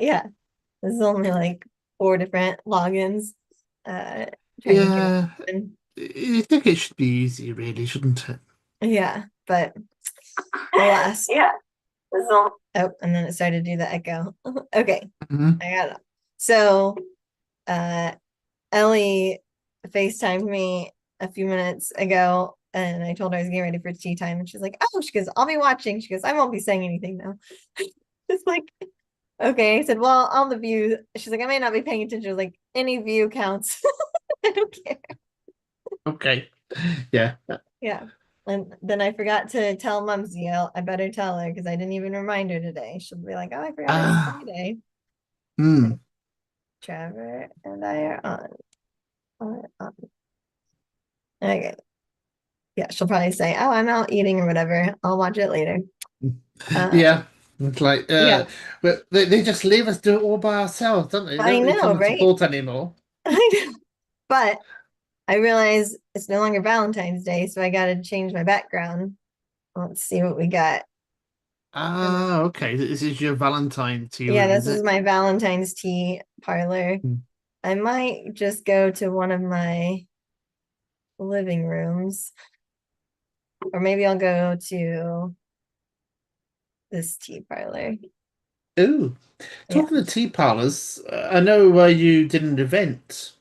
Yeah, there's only like 4 different logins. Trying to get it Yeah, open. I think it should be easy, really, shouldn't it? Yeah, but alas. Yeah. Oh, and then it started to do the echo. Okay, Hmm. I got it. So, uh, Ellie FaceTimed me a few minutes ago, and I told her I was getting ready for tea time, and she's like, "Oh," she goes, "I'll be watching." She goes, "I won't be saying anything though." It's like, okay. I said, "Well, all the view." She's like, "I may not be paying attention." I was like, "Any view counts." I don't care. Okay. Yeah. Yeah. And then I forgot to tell Mumsy. I better tell her because I didn't even remind her today. She'll be like, "Oh, I forgot it's Ah. Friday." Hmm. Trevor and I are on. Okay. Yeah, she'll probably say, "Oh, I'm out eating or whatever. I'll watch it later." Uh, Yeah. It's like, yeah, but they just leave us do it all by ourselves, don't they? They I don't really know, come and right? support anymore. I know. But I realize it's no longer Valentine's Day, so I got to change my background. Let's see what we got. Ah, okay. This is your Valentine tea Yeah, room, this is is it? my Valentine's tea parlor. Hmm. I might just go to one of my living rooms, or maybe I'll go to this tea parlor. Ooh, Yeah. talking of tea parlors, I know you did an event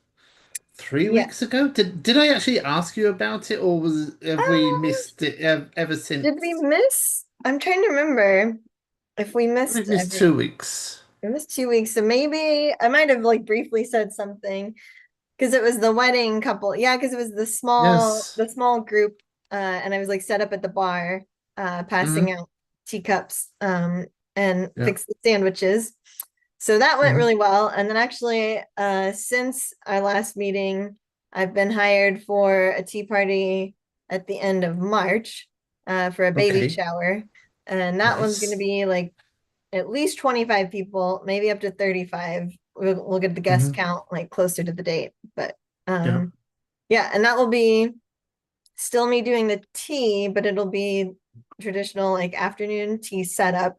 3 weeks Yes. ago. Did I actually ask you about it, or have we Um, missed it ever did we since? miss? I'm trying to remember if we I think missed we missed every 2 weeks. we missed 2 weeks. So maybe I might have like briefly said something because it was the wedding couple. Yeah, because it was Yes. the small group, and I was like set up at the bar, passing Hmm. out teacups, and Yeah. fix the sandwiches. So that went Hmm. really well. And then actually, since our last meeting, I've been hired for a tea party at the end of March, for a baby Okay. shower. And that one's going to Nice. be like at least 25 people, maybe up to 35. We'll get the guest Hmm. count like closer to the date. But Yeah. yeah, and that will be still me doing the tea, but it'll be traditional like afternoon tea setup.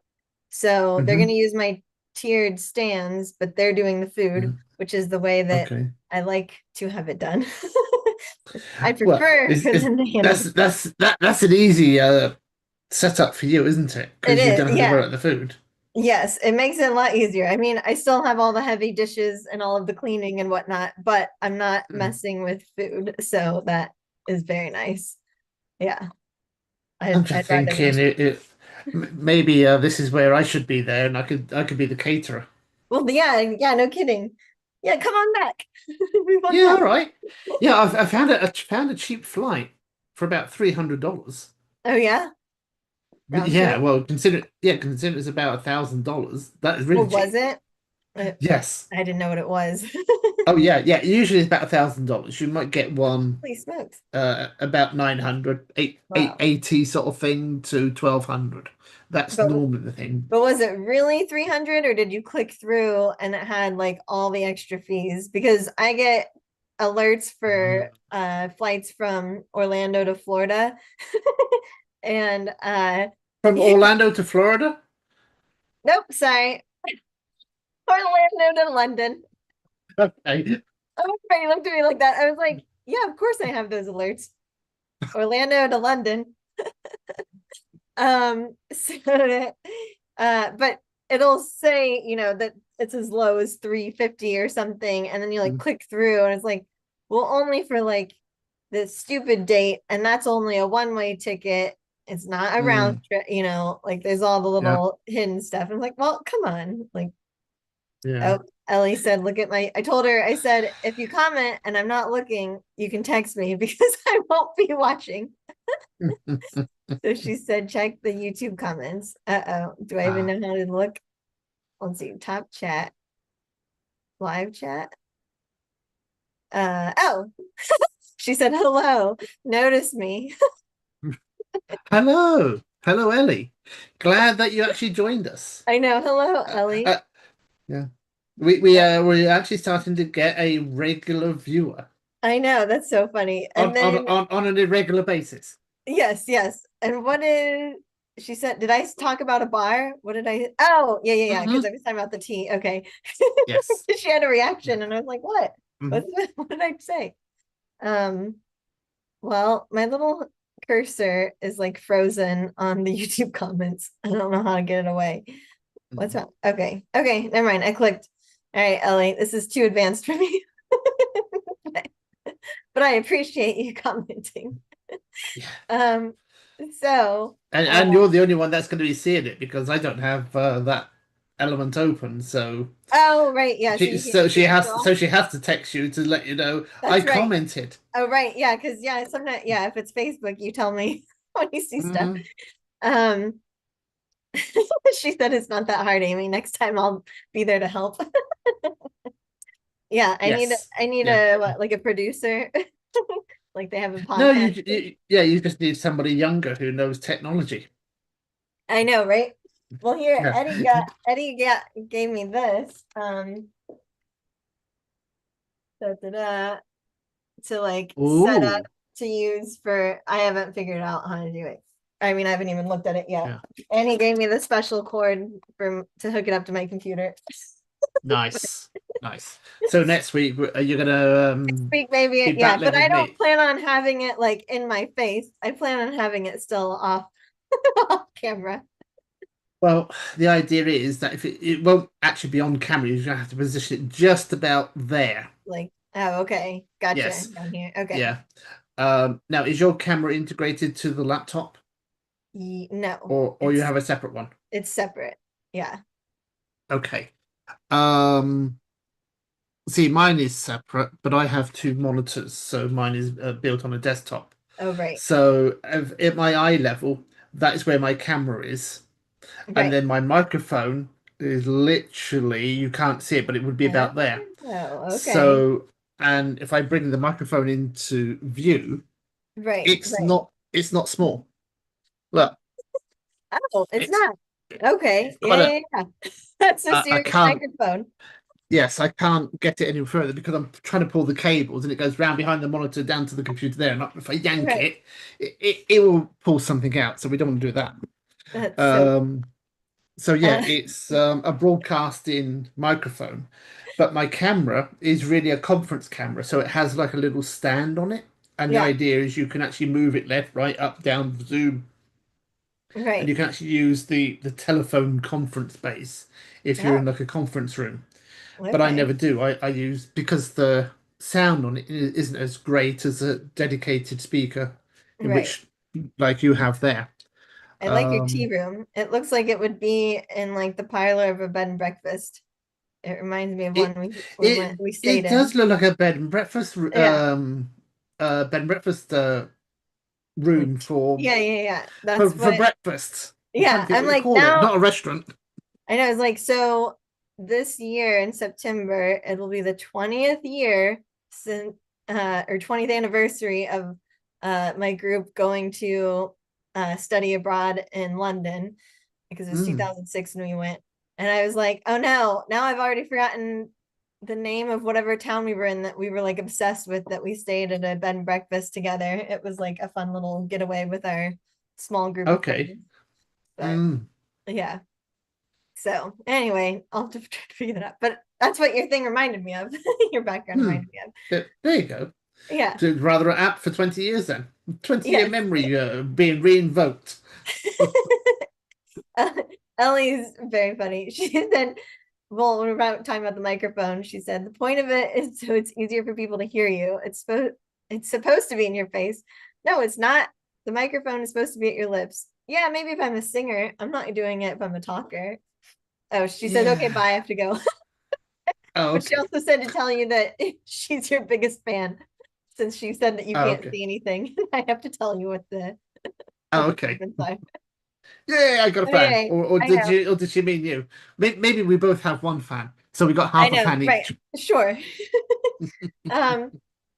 So they're going to Hmm. use my tiered stands, but they're doing the food, Hmm. which is the way that Okay. I like to have it done. I Well, prefer for them to handle the food. that's an easy setup for you, isn't it? It Because you is, don't have to yeah. worry about the food. Yes, it makes it a lot easier. I mean, I still have all the heavy dishes and all of the cleaning and whatnot, but I'm not Hmm. messing with food. So that is very nice. Yeah, I'm I'd just rather not. thinking maybe this is where I should be there, and I could be the caterer. Well, yeah, yeah, no kidding. Yeah, come on back. We both Yeah, love. all right. Yeah, I found a cheap flight for about $300. Oh yeah, round Yeah, trip. well, consider it's about $1,000. That is really What was cheap. it? I, Yes. I didn't know what it was. Oh yeah, yeah. Usually it's about $1,000. You might get one Holy smokes! about 900, Wow. 80 sort of thing to 1,200. That's But normally the thing. but was it really 300 or did you click through and it had like all the extra fees? Because I get alerts for flights from Orlando to Florida. And From Orlando to Florida? nope, sorry. Orlando to London. Okay. Oh, you looked at me like that. I was like, yeah, of course I have those alerts. Orlando to London. So but it'll say, that it's as low as 350 or something, and then you like Mm, click through and it's like, well, only for like this stupid date, and that's only a one-way ticket. It's not a round mm, trip, like there's all the yeah, little hidden stuff. I'm like, well, come on. Like, yeah. oh, Ellie said, look at my, I told her, I said, if you comment and I'm not looking, you can text me because I won't be watching. So she said, check the YouTube comments. Uh-oh. Do I even Ah, know how to look? Let's see. Top chat, live chat. Oh, she said, hello. Notice me. hello. Hello, Ellie. Glad that you actually joined us. I know. Hello, Uh, Ellie. uh, yeah. We Uh, we're actually starting to get a regular viewer I know. That's so funny. on And on then, on, on an irregular basis. yes, yes. And what is? she said, did I talk about a bar? What did I? Oh, yeah, yeah, yeah. Because Hmm. I was talking about the tea. Okay. Yes. She had a reaction, and I was like, what? Hmm. What did I say? Um, well, my little cursor is like frozen on the YouTube comments. I don't know how to get it away. What's Hmm. wrong? Okay. Okay, never mind. I clicked. All right, Ellie, this is too advanced for me. But I appreciate you commenting. Yeah. Um, so And you're the only one that's going to be seeing it because I don't have that element open. So oh right, yeah, so she you can't so see she it at has all. so she has to text you to let you know I That's right. commented. Oh right, yeah, because yeah, sometimes yeah, if it's Facebook, you tell me when you see stuff. Hmm. Um, she said it's not that hard, Amy. Next time I'll be there to help. Yeah, Yes. I need Yeah. a what, like a producer, like they have a No, podcast. yeah, you just need somebody younger who knows technology. I know, right? Well, here Yeah. Gave me this da, da, da, to like set up Ooh. to use for. I haven't figured out how to do it. I mean, I haven't even looked at it yet. Yeah. And he gave me the special cord for to hook it up to my computer. Nice. Nice. So next week, are you gonna Speak maybe, be yeah, battling but with I don't me? plan on having it like in my face. I plan on having it still off, off camera. Well, the idea is that if it won't actually be on camera, you're gonna have to position it just about there. Like, oh, okay, gotcha. Yes. Down here, okay. Yeah. Now, is your camera integrated to the laptop, No, or you have a separate one? it's separate. Yeah. Okay. Um, See, mine is separate, but I have two monitors, so mine is built on a desktop. Oh, right, So at my eye level, that is where my camera is, and right. then my microphone is literally, you can't see it, but it would be about there. Oh, okay. So, and if I bring the microphone into view, Right, right. it's not small. Look, Oh, it's it's not. Okay. it's got Yeah, yeah, yeah. That's a I serious can't. microphone. Yes, I can't get it any further because I'm trying to pull the cables and it goes round behind the monitor down to the computer there. And if I yank Right. it, it will pull something out. So we don't want to do that. That's so Um, so yeah, uh, it's a broadcasting microphone, but my camera is really a conference camera. So it has like a little stand on it. And the yeah, idea is you can actually move it left, right, up, down, zoom, and right. you can actually use the telephone conference base if you're in Oh, like a conference room. But I okay. never do. I use because the sound on it isn't as great as a dedicated speaker, in Right. which like you have there. I like your tea Um, room. It looks like it would be in like the parlor of a bed and breakfast. It reminds me of one it we stayed it does in. look like a bed and breakfast Yeah. bed and breakfast Like room for yeah, yeah, yeah. That's for what breakfast. I'm trying to yeah, think I'm what you like call it. now Not a restaurant. I know it's like so this year in September, it'll be the 20th year since or 20th anniversary of my group going to study abroad in London because it was Mm, 2006 when we went. And I was like, oh no, now I've already forgotten the name of whatever town we were in that we were like obsessed with that we stayed at a bed and breakfast together. It was like a fun little getaway with our small group of okay. friends. But Mm, yeah. So anyway, I'll have to try to figure that out. But that's what your thing reminded me of. Your background mm. reminded me of. There you go. Yeah. So rather apt for 20 years then. 20-year Yes. memory being reinvoked. Uh, Ellie's very funny. She said, well, we're about talking about the microphone. She said the point of it is so it's easier for people to hear you. It's supposed to be in your face. No, it's not. The microphone is supposed to be at your lips. Yeah, maybe if I'm a singer, I'm not doing it if I'm a talker. Oh, she said, okay, Yeah. bye, I have to go. Oh, But she okay. also said to tell you that she's your biggest fan since she said that you Oh, can't okay. see anything. I have to tell you what Oh, the okay. comments are. Yeah, I got a fan. Okay, I Did know. you? Or did she mean you? Maybe we both have one fan, so we got I half a know, fan right. each. Sure. Um,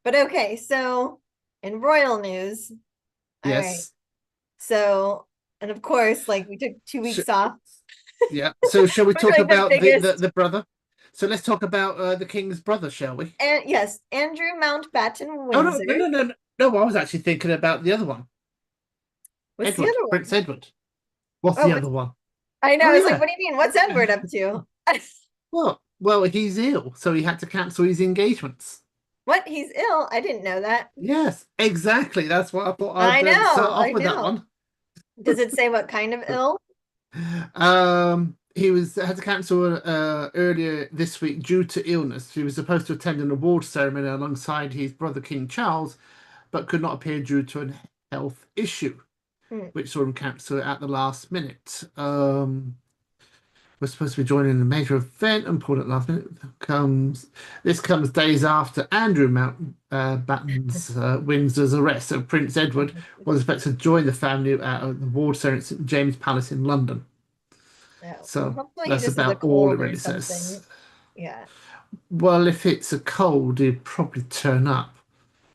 but okay, so in royal news, all right. Yes. So, and of course, like we took two Sh weeks off. yeah. So shall we We're talk like the about biggest. the brother? So let's talk about the king's brother, shall we? And yes, Andrew Mountbatten Oh no, Windsor. no, no, no, no. No, I was actually thinking about the other one, What's the Edward, other Prince one? Edward. What's Oh, the other one? I know. Oh I was like, yeah. what do you mean? What's Edward up to? Well, he's ill, so he had to cancel his engagements. What? He's ill? I didn't know that. Yes, exactly. That's what I thought I I'd start know. off I with that know. one. Does it say what kind of ill? He was had to cancel earlier this week due to illness. He was supposed to attend an award ceremony alongside his brother King Charles, but could not appear due to a health issue, Hmm. which saw him cancel at the last minute. We're supposed to be joining a major event and pulled at last minute. This comes days after Andrew Mountbatten's Windsor's arrest. So Prince Edward was expected to join the family at the award ceremony at St James Palace in London. No. Well, So hopefully he that's just has a about all it cold or really says. something. Yeah. Well, if it's a cold, he'd probably turn up.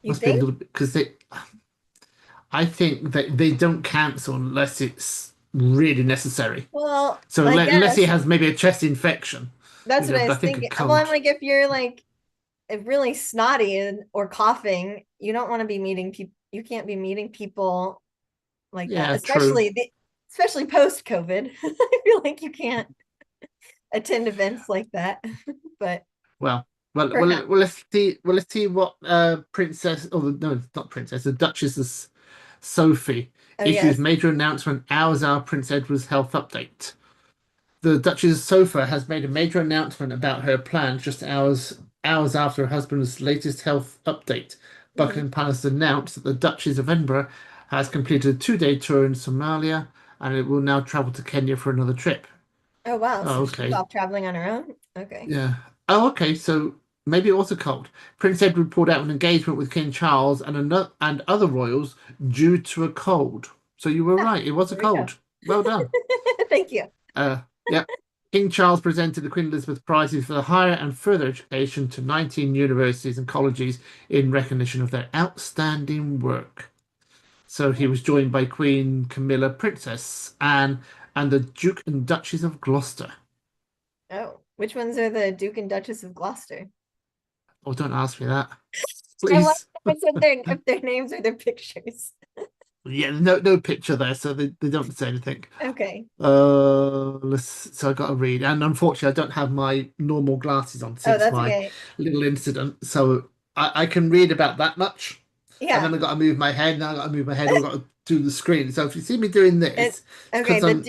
You Must be a think? little bit because I think that they don't cancel unless it's really necessary. Well, So I unless he guess has maybe a chest infection, that's what I but I was think a thinking. Well, I'm cold. like, if you're like really snotty or coughing, you don't want to be meeting people. You can't be meeting people like that, Yeah, true. especially post COVID. I feel like you can't attend events like that. But Well, well, well, perhaps. well. Let's see what Princess, or no, it's not Princess, the Duchess Sophie Oh issues yes. major announcement hours after Prince Edward's health update. The Duchess Sofa has made a major announcement about her plans just hours after her husband's latest health update. Mhm. Buckingham Palace announced that the Duchess of Edinburgh has completed a 2-day tour in Somalia and it will now travel to Kenya for another trip. Oh wow. Oh, So she's okay. off traveling on her own. Okay. Yeah. Oh, okay. So maybe it was a cold. Prince Edward pulled out an engagement with King Charles and other royals due to a cold. So you were Ah, right. It was a there we go. cold. Well done. Thank you. Yeah. King Charles presented the Queen Elizabeth prizes for higher and further education to 19 universities and colleges in recognition of their outstanding work. So he was joined by Queen Camilla, Princess Anne, and the Duke and Duchess of Gloucester. Oh, which ones are the Duke and Duchess of Gloucester? Oh, don't ask me that, I wonder please. if their names or their pictures. Yeah, no picture there, so they don't say anything. Okay. So I got to read, and unfortunately, I don't have my normal glasses on Oh, since that's my okay. little incident, so I can read about that much, and Yeah. then I got to move my head. Now I got to move my head, or I got to do the screen. So if you see me doing It this, it's okay. because I'm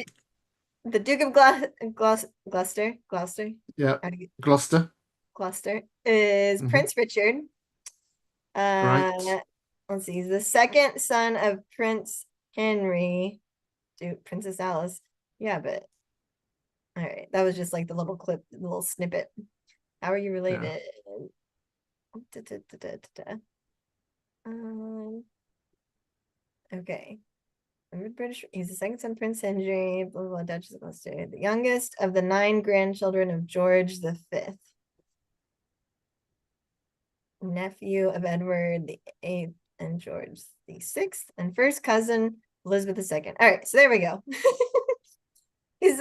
The Duke of Gloucester. yeah, How do you Gloucester, Gloucester is hmm Prince Richard. right? Uh, let's see. He's the second son of Prince Henry to Princess Alice. Yeah, but all right. That was just like the little clip, the little snippet. How are you Yeah, related? Da, da, da, da, da, da. Um, okay. British. He's the second son, Prince Henry, blah, blah, blah, Duchess of Gloucester, the youngest of the 9 grandchildren of George V, nephew of Edward the VIII and George the VI, and first cousin Elizabeth II. All right, so there we go. He's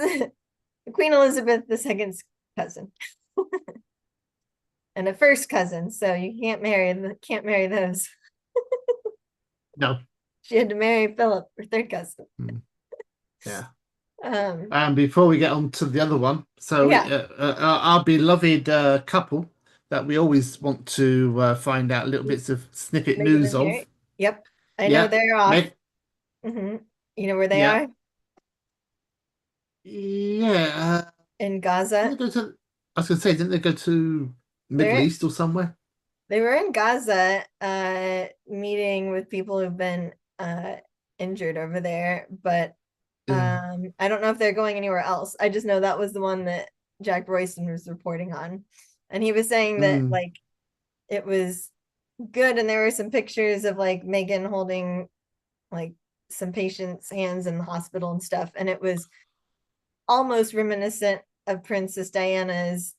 Queen Elizabeth II's cousin and a first cousin, so you can't marry those. no, She had to marry Philip, her third cousin. mm, yeah. Um, And before we get on to the other one, so yeah, our beloved couple that we always want to find out little bits of snippet Meghan news and of. Harry. Yep, I know Yeah, they're off. Meg. Hmm. You know where they Yeah, are? yeah. In Didn't Gaza. they go to? I was going to say, didn't they go to Middle They're East or somewhere? they were in Gaza, meeting with people who've been injured over there, but Yeah. I don't know if they're going anywhere else. I just know that was the one that Jack Royston was reporting on, and he was saying that Mm, like it was good, and there were some pictures of like Megan holding like some patients' hands in the hospital and stuff, and it was almost reminiscent of Princess Diana's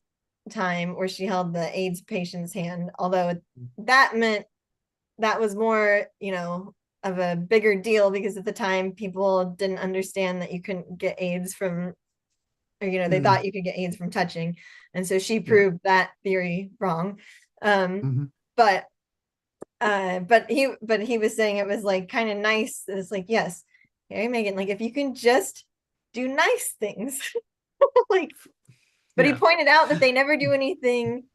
time where she held the AIDS patient's hand, although that meant that was more, of a bigger deal because at the time people didn't understand that you couldn't get AIDS from, or, they mm, thought you could get AIDS from touching. And so she yeah. proved that theory wrong. Um, Hmm. but but he was saying it was like kind of nice. It's like, yes, Harry Meghan, like if you can just do nice things. Like, but he Yeah. pointed out that they never do anything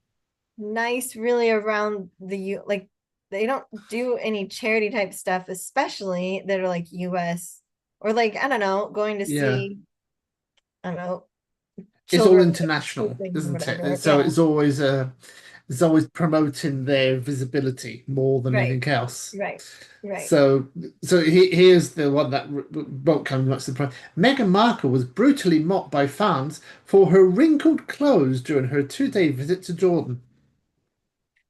nice really around the like they don't do any charity type stuff, especially that are like US or like I don't know, going to Yeah. see I don't know It's all children international, things or isn't it? whatever. So Yeah, it's always promoting their visibility more than right, anything else. right, right. So here's the one that won't come much surprise. Meghan Markle was brutally mocked by fans for her wrinkled clothes during her 2-day visit to Jordan.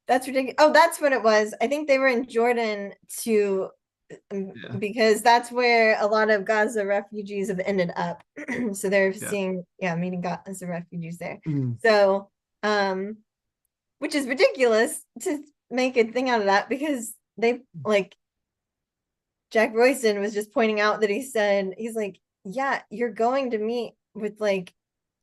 That's ridiculous. Oh, that's what it was. I think they were in Jordan to Yeah, because that's where a lot of Gaza refugees have ended up. So they're yeah. seeing, yeah, meeting Gaza refugees there. Mm. So, which is ridiculous to make a thing out of that because they like Jack Royston was just pointing out that he said he's like, yeah, you're going to meet with like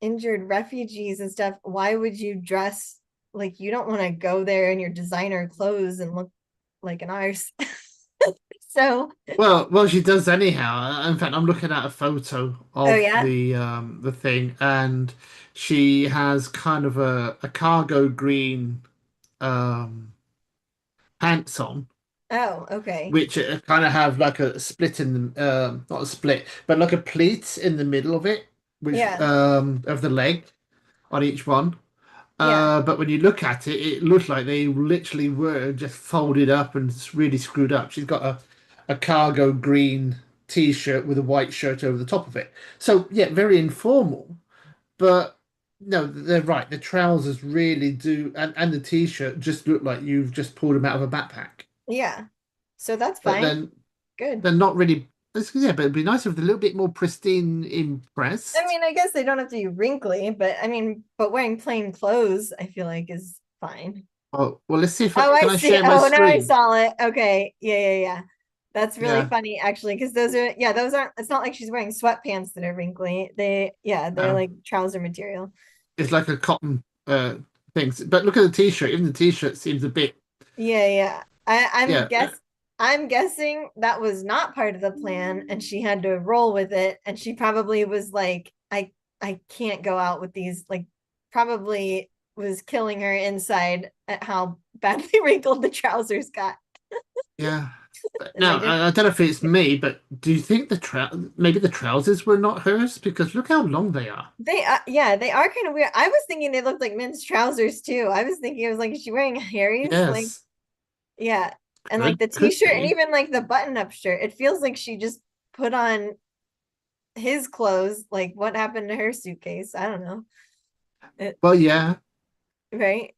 injured refugees and stuff. Why would you dress like you don't want to go there in your designer clothes and look like an arse? So, Well, she does anyhow. In fact, I'm looking at a photo oh of yeah. the thing, and she has kind of a cargo green um pants on, Oh, okay. which kind of have like a split in the not a split, but like a pleat in the middle of it, which Yeah. of the leg on each one. Yeah. But when you look at it, it looks like they literally were just folded up and really screwed up. She's got a cargo green t-shirt with a white shirt over the top of it. So yeah, very informal. But no, they're right. The trousers really do, and the t-shirt just look like you've just pulled them out of a backpack. Yeah. So that's But fine. then Good. they're not really. Yeah, but it'd be nice if they're a little bit more pristine I impressed. mean, I guess they don't have to be wrinkly, but I mean, but wearing plain clothes, I feel like is fine. Well, let's see if Oh, I can I see. share my Oh, now I screen? saw it. Okay. Yeah, yeah, yeah. That's really Yeah. funny, actually, because those are, yeah, those aren't, it's not like she's wearing sweatpants that are wrinkly. Yeah, they're No. like trouser material. It's like a cotton things. But look at the t-shirt. Even the t-shirt seems a bit. Yeah, yeah. Yeah, I'm guessing that was not part of the plan and she had to roll with it. And she probably was like, I can't go out with these, like probably was killing her inside at how badly wrinkled the trousers got. yeah. And Now like they're I don't know if it's me, but do you think maybe the trousers were not hers because look how long they are. yeah, they are kind of weird. I was thinking they looked like men's trousers too. I was thinking it was like, is she wearing Harry's? Like, Yes, yeah. And like the could t-shirt and be. even like the button-up shirt, it feels like she just put on his clothes. Like what happened to her suitcase? I don't know. It, Well, yeah, right?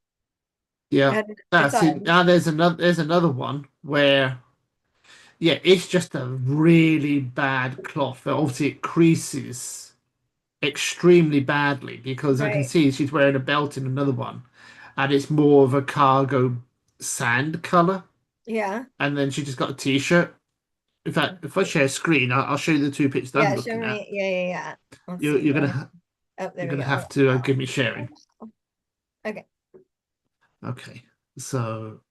yeah. It's See, odd. now there's another one where yeah, it's just a really bad cloth. Obviously, it creases extremely badly because I can Right. see she's wearing a belt in another one, and it's more of a cargo sand color. Yeah. And then she just got a t-shirt. In fact, if I share a screen, I'll show you the two pictures I'm Yeah, show looking at. me. Yeah, yeah, yeah. Let's You're see you're gonna where. ha Oh, there you're we gonna go. have to Oh, give me sharing. okay. Okay, so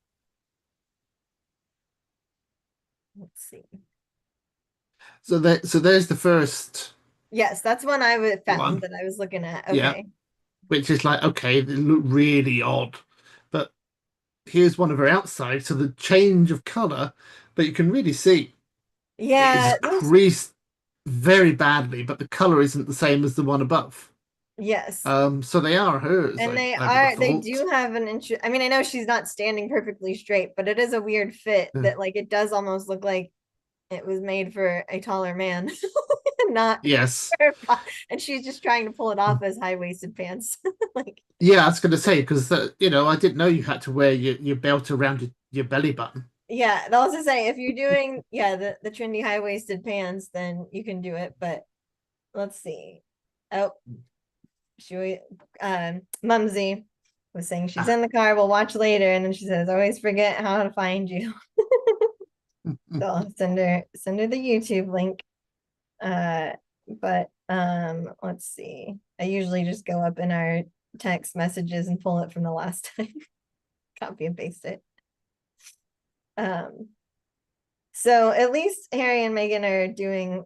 Let's see. there's the first Yes, that's one I would found one, that I was looking at. yeah, Okay. which is like okay, they look really odd, but here's one of her outside, so the change of color, but you can really see it is Yeah, those, creased very badly, but the color isn't the same as the one above. yes. So they are hers, And I would have they thought. do have an interest. I mean, I know she's not standing perfectly straight, but it is a weird fit Yeah. that like it does almost look like it was made for a taller man, not Yes. and she's just trying to pull it off as high-waisted pants. Like, Yeah, I was going to say because I didn't know you had to wear your belt around your belly button. yeah, they'll also say if you're doing yeah, the trendy high-waisted pants, then you can do it. But let's see. Oh, she Mumsy was saying she's Ah. in the car, we'll watch later, and then she says, always forget how to find you. So I'll send her the YouTube link. But let's see. I usually just go up in our text messages and pull it from the last time, copy and paste it. Um, so at least Harry and Meghan are doing,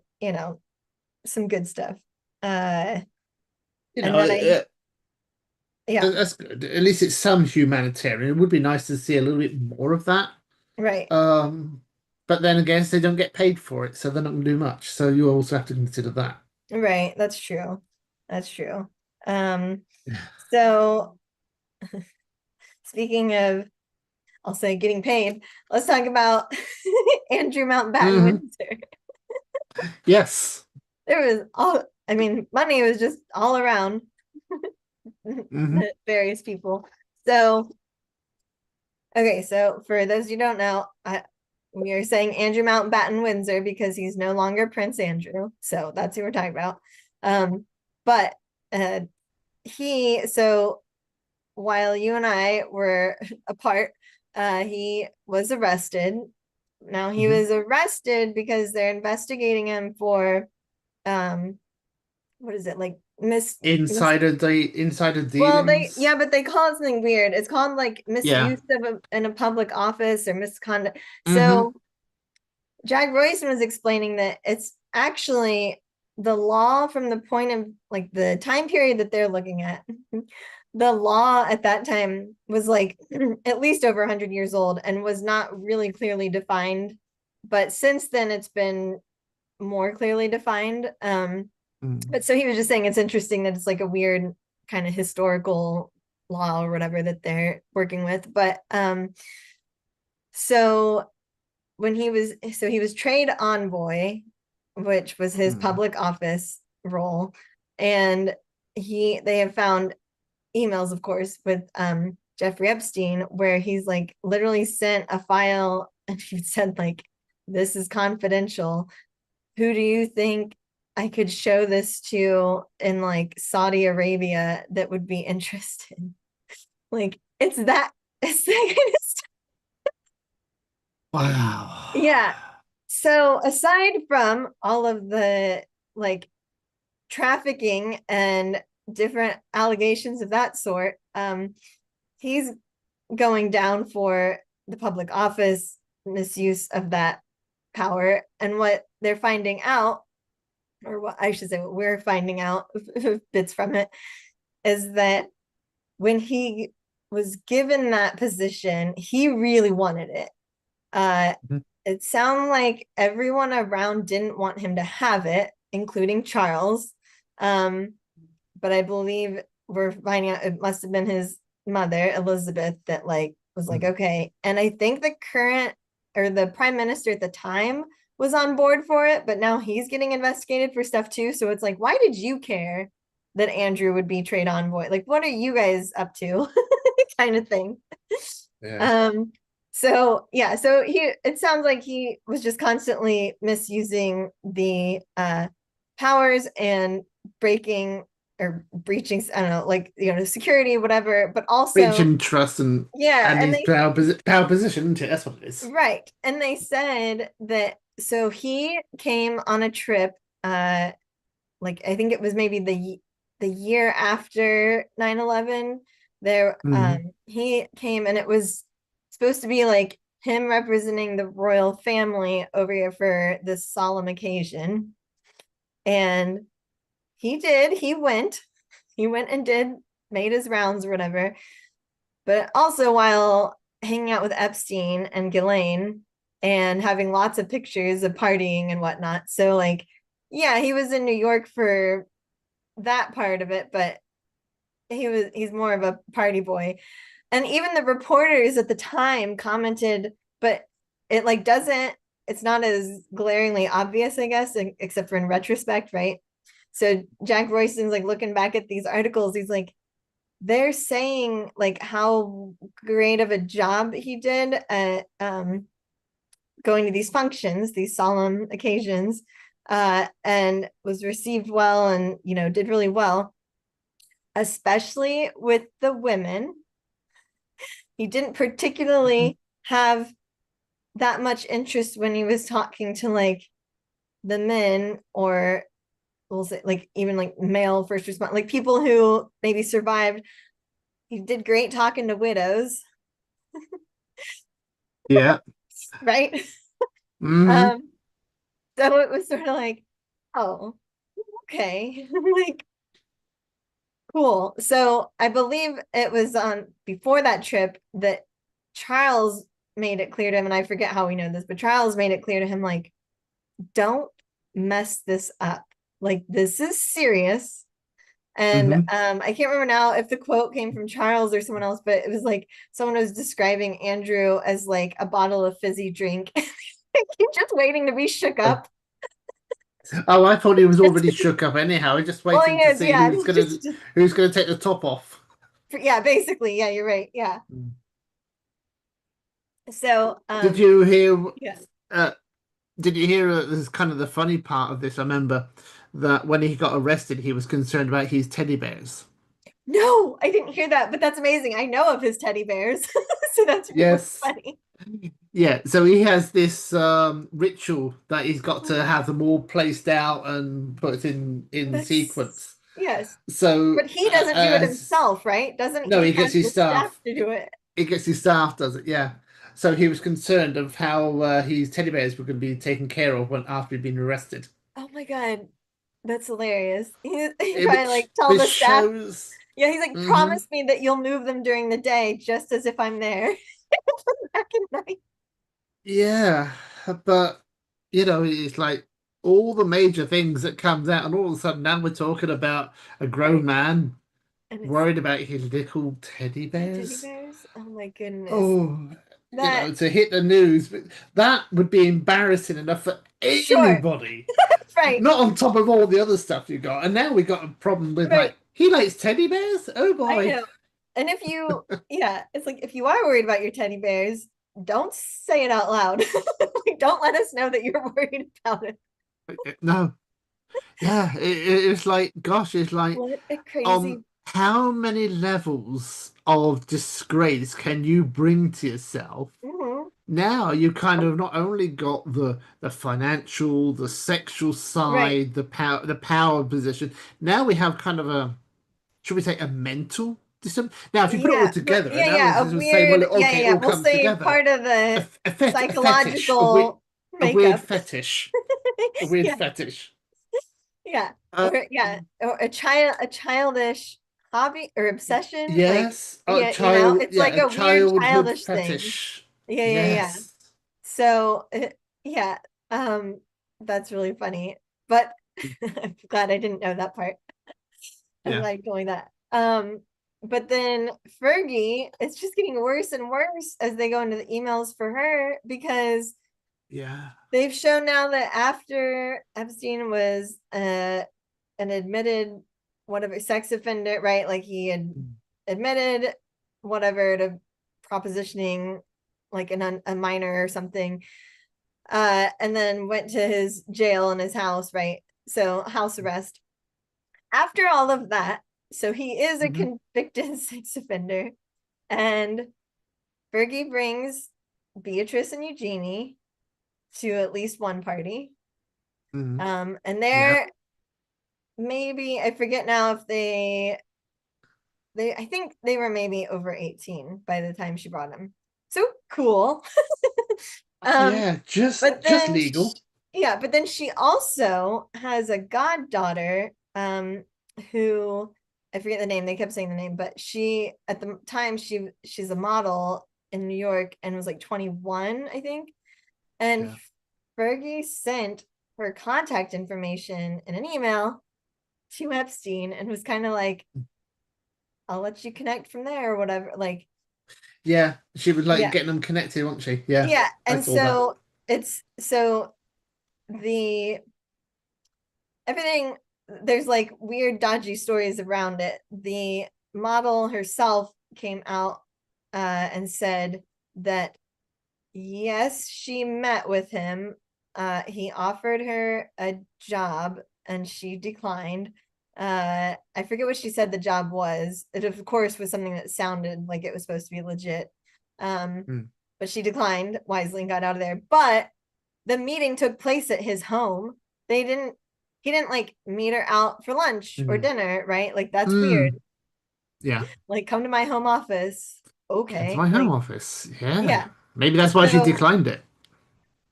some good stuff. Uh, You and know, then yeah, that's good. At least it's some humanitarian. It would be nice to see a little bit more of that. right, Um, but then again, they don't get paid for it, so they're not going to do much. So you also have to consider that. right. That's true. That's true. Um, so speaking of, I'll say getting paid, let's talk about Andrew Mountbatten Hmm. Windsor. Yes. There was all, I mean, money was just all around Hmm. the various people. So, okay, so for those you don't know, we are saying Andrew Mountbatten Windsor because he's no longer Prince Andrew. So that's who we're talking about. But uh, so while you and I were apart, he was arrested. Now he Hmm. was arrested because they're investigating him for um what is it, like mis Insider well, they, dealings. yeah, but they call it something weird. It's called like Yeah. misuse of in a public office or misconduct. Hmm. So Jack Royson was explaining that it's actually the law from the point of like the time period that they're looking at. The law at that time was like at least over 100 years old and was not really clearly defined. But since then, it's been more clearly defined. But so he was just saying it's interesting that it's like a weird kind of historical law or whatever that they're working with. But so he was trade envoy, which was his Mm. public office role, and they have found emails, of course, with Jeffrey Epstein, where he's like literally sent a file and he said like, "This is confidential. Who do you think I could show this to in like Saudi Arabia that would be interested?" Like it's that kind of stuff. Wow. Yeah. So aside from all of the like trafficking and different allegations of that sort, he's going down for the public office misuse of that power. And what they're finding out, or what I should say, what we're finding out bits from it, is that when he was given that position, he really wanted it. Uh, Mhm. it sounded like everyone around didn't want him to have it, including Charles. Um, but I believe we're finding out it must have been his mother, Elizabeth, that like was like, Mm. okay. And I think the current or the prime minister at the time was on board for it, but now he's getting investigated for stuff too. So it's like, why did you care that Andrew would be trade envoy? Like, what are you guys up to? Kind of thing. Yeah. Um, so yeah, so it sounds like he was just constantly misusing the powers and breaking or breaching, I don't know, like security, whatever, but also Breaching trust yeah, and and his they power position, isn't it? That's what it is. right. And they said that so he came on a trip, like I think it was maybe the year after 9/11. There Hmm. he came and it was supposed to be like him representing the royal family over here for this solemn occasion. And he went and made his rounds or whatever. But also while hanging out with Epstein and Ghislaine and having lots of pictures of partying and whatnot. So like, yeah, he was in New York for that part of it, but he's more of a party boy. And even the reporters at the time commented, but it like doesn't it's not as glaringly obvious, I guess, except for in retrospect, right? So Jack Royston's like looking back at these articles, he's like, they're saying like how great of a job he did at going to these functions, these solemn occasions, and was received well and did really well, especially with the women. He didn't particularly have that much interest when he was talking to like the men, or we'll say like even like male first responder, like people who maybe survived. He did great talking to widows, Yeah. right? Hmm. Um, so it was sort of like, oh, okay. Like, cool. So I believe it was on before that trip that Charles made it clear to him, and I forget how we know this, but Charles made it clear to him, like, don't mess this up. Like, this is serious. And Hmm. I can't remember now if the quote came from Charles or someone else, but it was like someone was describing Andrew as like a bottle of fizzy drink. He's just waiting to be shook up. Oh, I thought he was It's, already shook up anyhow. He's just well, he waiting to is, see yeah. Just, who's gonna take the top off. yeah, basically, yeah, you're right. Yeah. Mm. So, Did you hear? yeah. Uh, did you hear? This is kind of the funny part of this. I remember that when he got arrested, he was concerned about his teddy bears. No, I didn't hear that, but that's amazing. I know of his teddy bears, so that's really Yes. funny. Yeah, so he has this ritual that he's got to have them all placed out and put in That's sequence. yes, So but he doesn't do it as himself, right? Doesn't no, he he has gets his the staff staff. to do it? He gets his staff does it. Yeah. So he was concerned of how his teddy bears were going to be taken care of when after he'd been arrested. Oh my God, that's hilarious. He probably like tell Which the staff, shows. yeah, he's like, Hmm. promise me that you'll move them during the day, just as if I'm there. Back in night. Yeah, but it's like all the major things that comes out, and all of a sudden now we're talking about a grown Right. man And it's worried about his little teddy teddy bears. bears. Oh my goodness. Oh, That to hit the news, but that would be embarrassing enough for sure. anybody. Right. Not on top of all the other stuff you got. And now we got a problem with Right. like he likes teddy bears. Oh I boy. know. And if you, yeah, it's like if you are worried about your teddy bears, don't say it out loud. Like, don't let us know that you're worried about it. No. Yeah, it's like gosh, it's like What a on crazy. how many levels of disgrace can you bring to yourself? Mhm. Now you kind of not only got the financial, the sexual Right. side, the power position. Now we have kind of a, should we say, a mental disability. Now, if you put it all Yeah, but together, yeah, and that yeah, was a as we say, well, weird, yeah, yeah, okay, it yeah. all We'll comes say together. part of A, the a fetish, psychological a weird makeup. fetish, a weird Yeah, fetish. yeah. Uh, Or yeah, or a childish hobby or obsession. Like, yes, yeah, it's like a a weird childhood childish thing. fetish. Yeah, yeah, yeah. Yes. So, yeah, um, that's really funny. But I'm glad I didn't know that part. I'm Yeah. glad you told me that. But then Fergie, it's just getting worse and worse as they go into the emails for her because Yeah. they've shown now that after Epstein was an admitted whatever sex offender, right? Like he had admitted whatever to propositioning like a minor or something, and then went to his jail in his house, right? So house arrest. After all of that, so he is a Hmm. convicted sex offender, and Fergie brings Beatrice and Eugenie to at least one party. Hmm. And Yeah. they're maybe I forget now if they I think they were maybe over 18 by the time she brought him. So cool. um, Yeah. but Just then legal. yeah, but then she also has a goddaughter, who I forget the name, they kept saying the name, but she at the time she's a model in New York and was like 21, I think. And Yeah. Fergie sent her contact information in an email to Epstein and was kind of like, I'll let you connect from there or whatever. Like, Yeah. She was like yeah, getting them connected, wasn't she? Yeah. yeah. I And saw that. so it's so the everything, there's like weird, dodgy stories around it. The model herself came out and said that yes, she met with him. He offered her a job and she declined. I forget what she said the job was. It, of course, was something that sounded like it was supposed to be legit. Um, Mm. but she declined wisely and got out of there. But the meeting took place at his home. They didn't, he didn't like meet her out for lunch or Mm. dinner, right? Like, that's weird. Mm. Yeah. Like, come to my home office. Come to Okay. my home Like, office. Yeah. yeah. Maybe that's why she So declined it.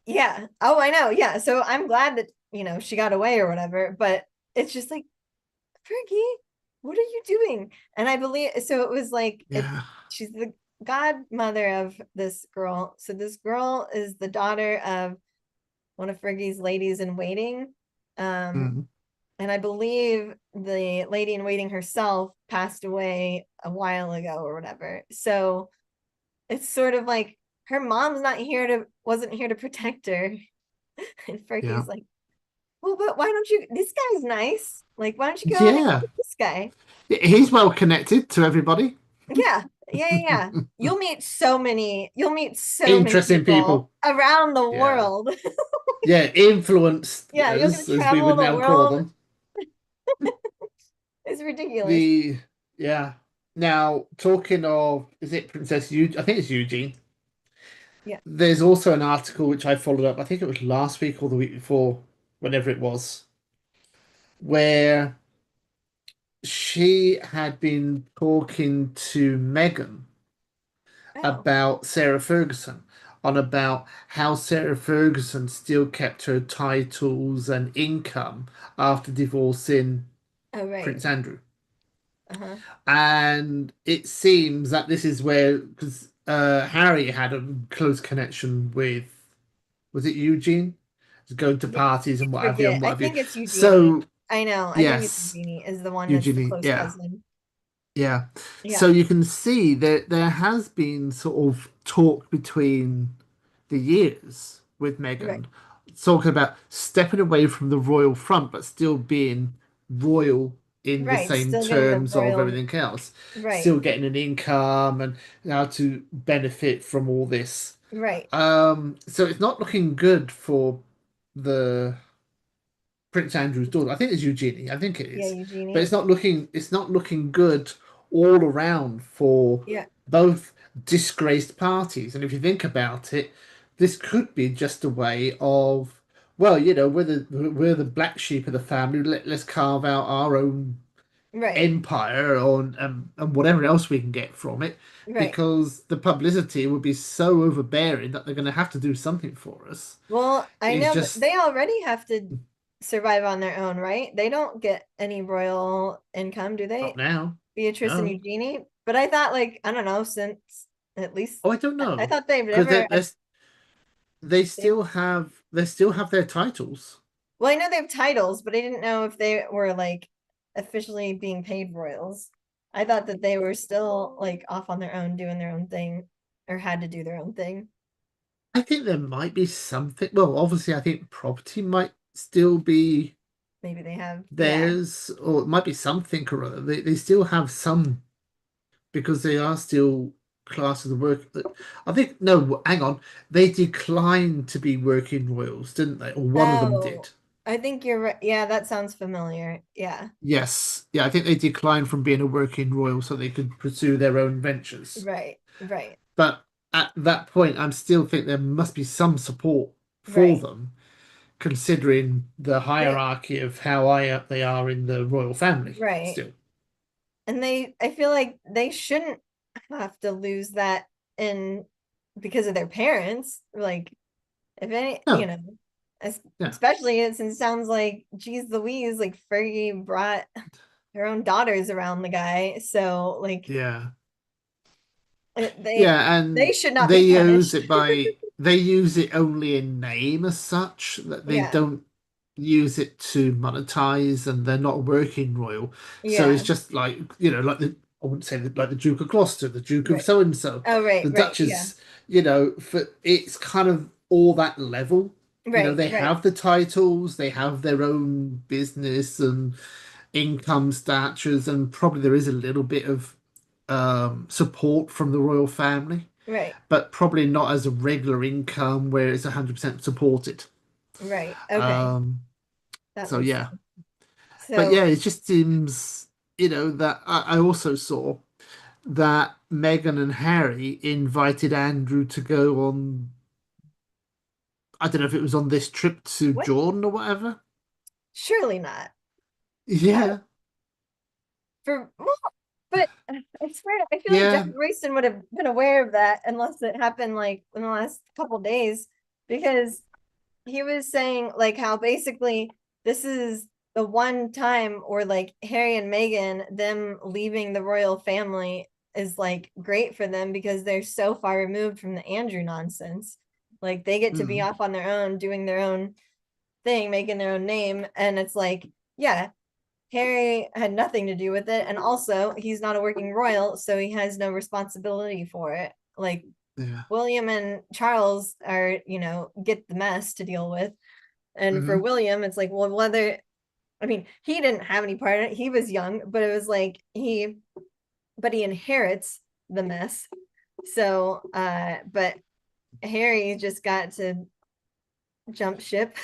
yeah. Oh, I know. Yeah. So I'm glad that, she got away or whatever, but it's just like, Fergie, what are you doing? And I believe so. It was like Yeah. she's the godmother of this girl. So this girl is the daughter of one of Fergie's ladies in waiting. Um, Mm. and I believe the lady in waiting herself passed away a while ago or whatever. So it's sort of like her mom's not here to wasn't here to protect her. And Yeah. Fergie's like, well, but why don't you? This guy's nice. Like, why don't you go and hang out Yeah. with this guy? He's well connected to everybody. Yeah, yeah. You'll meet so many Interesting people people. around the Yeah. world. Yeah. Yeah, you'll get Influencers, to as we travel would the now call world. them. It's ridiculous. The yeah. Now, talking of, is it Princess Eugene? I think it's Eugene. Yeah. There's also an article which I followed up. I think it was last week or the week before, whenever it was, where she had been talking to Meghan Oh, about Sarah Ferguson, on about how Sarah Ferguson still kept her titles and income after divorcing oh, right. Prince Andrew. Uh-huh. And it seems that this is where, because Harry had a close connection with, was it Eugene? Going to Yeah, parties and what have you, forget. and what I have you. think it's Eugenie. So, I know. I think it's yes, Eugenie is the one that's the Eugenie, close yeah. cousin. Yeah. So Yeah, you can see that there has been sort of talk between the years with right. Meghan, talking about stepping away from the royal front, but still being royal in the Right. same Still getting the terms of royal. everything else, Right. still getting an income and how to benefit from all this. Right. So it's not looking good for the Prince Andrew's daughter. I think it's Eugenie. I think it Yeah, is, but Eugenie. it's not looking good all around for Yeah. both disgraced parties. And if you think about it, this could be just a way of, well, we're the black sheep of the family. Let's carve out our own Right. empire on and whatever else we can get from it, Right. because the publicity would be so overbearing that they're going to have to do something for us. Well, I It's know, but just they already have to survive on their own, right? They don't get any royal income, do not they? now. Beatrice and No. Eugenie. But I thought, like, I don't know, since at least Oh, I don't I know thought they've because never they they still have their titles. well, I know they have titles, but I didn't know if they were like officially being paid royals. I thought that they were still like off on their own, doing their own thing, or had to do their own thing. I think there might be something. Well, obviously, I think property might still be Maybe they have, yeah. theirs, or it might be something or other. They still have some because they are still classed as a work. I think no, hang on. They declined to be working royals, didn't they? Or one of them Oh, did. I think you're right. Yeah, that sounds familiar. Yeah. Yes, yeah, I think they declined from being a working royal so they could pursue their own ventures. Right, right, But at that point, I still think there must be some support for right. them, considering the They hierarchy of how high up they are in the royal family. right. Still, And I feel like they shouldn't have to lose that in because of their parents. Like, if any, no, yeah, especially since it sounds like, geez Louise, like Fergie brought her own daughters around the guy. So, like, yeah, it- they yeah, they and should not be punished. they use it only in name as such, that they Yeah, don't use it to monetize, and they're not working royal. So it's yeah, just like, like I wouldn't say like the Duke of Gloucester, the Duke of right. so and so, Oh, right, the right, yeah, Duchess, for it's kind of all that level. right, They right, have the titles, they have their own business and income statures, and probably there is a little bit of support from the royal family, right, but probably not as a regular income where it's 100% supported. right. Okay, Um, that so makes yeah, sense. but yeah, So, it just seems, that I also saw that Meghan and Harry invited Andrew to go on. I don't know if it was on this trip to what? Jordan or whatever. Surely not. That Yeah, for well, but I swear, I feel like yeah, Jeffrey Royston would have been aware of that unless it happened like in the last couple days, because he was saying like how basically this is the one time where like Harry and Meghan, them leaving the royal family is like great for them because they're so far removed from the Andrew nonsense. Like they get to be Mm, off on their own, doing their own thing, making their own name. And it's like, yeah, Harry had nothing to do with it. And also, he's not a working royal, so he has no responsibility for it. Like yeah. William and Charles are, get the mess to deal with. And for Hmm. William, it's like, well, whether, I mean, he didn't have any part in it. He was young, but it was like but he inherits the mess. So, but Harry just got to jump ship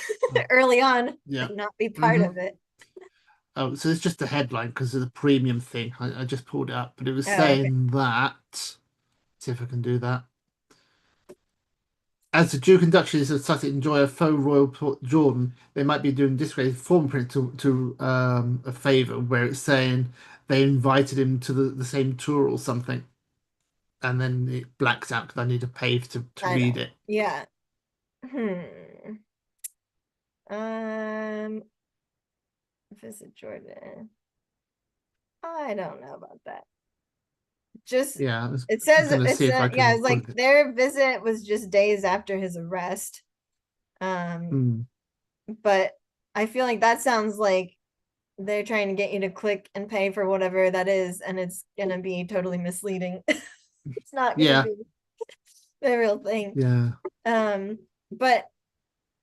early on Yeah. and not be part Hmm. of it. Oh, so it's just a headline because of the premium thing. I just pulled it up, but it was Oh, okay. saying that. See if I can do that. As the Duke and Duchess of Sussex enjoy a faux royal Jordan, they might be doing disgraceful form print to a favour where it's saying they invited him to the same tour or something, and then it blacks out because I need to pay to I read know. it. Yeah. Hmm. Um, visit Jordan. I don't know about that. Just Yeah, I was it says gonna see if I yeah, can it's like pull it. their visit was just days after his arrest. Um, Hmm. but I feel like that sounds like they're trying to get you to click and pay for whatever that is, and it's gonna be totally misleading. It's not gonna Yeah, be the real thing. yeah. Um, but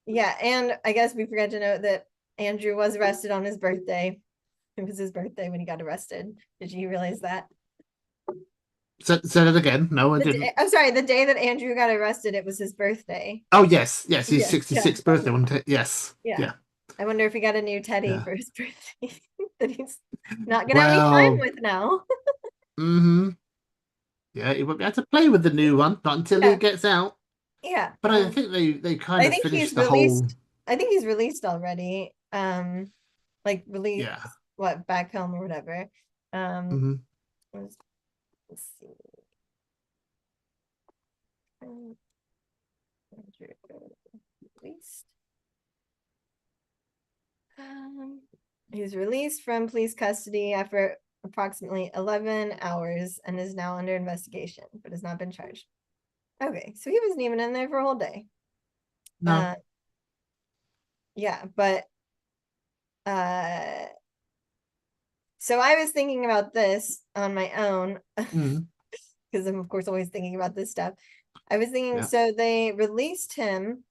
yeah, and I guess we forgot to note that Andrew was arrested on his birthday. It was his birthday when he got arrested. Did you realize that? Say that again. No, I didn't. I'm sorry, the day that Andrew got arrested, it was his birthday. Oh yes, yes. His Yeah, yeah, 66th birthday, wasn't it? Yes. yeah. Yeah, I wonder if he got a new teddy yeah. for his birthday that he's not gonna have any time Well, with now. hmm. Yeah, he won't be able to play with the new one, not until he Yeah, gets out. yeah. But I think they kind I of think he's finished the whole. released. I think he's released already. Like released Yeah. what back home or whatever. Um, Hmm. let's see. Released. Um, he's released from police custody after approximately 11 hours and is now under investigation, but has not been charged. Okay, so he wasn't even in there for a whole day. No. Uh, yeah, but uh, so I was thinking about this on my own Mm. because I'm of course always thinking about this stuff. I was thinking, Yeah. so they released him,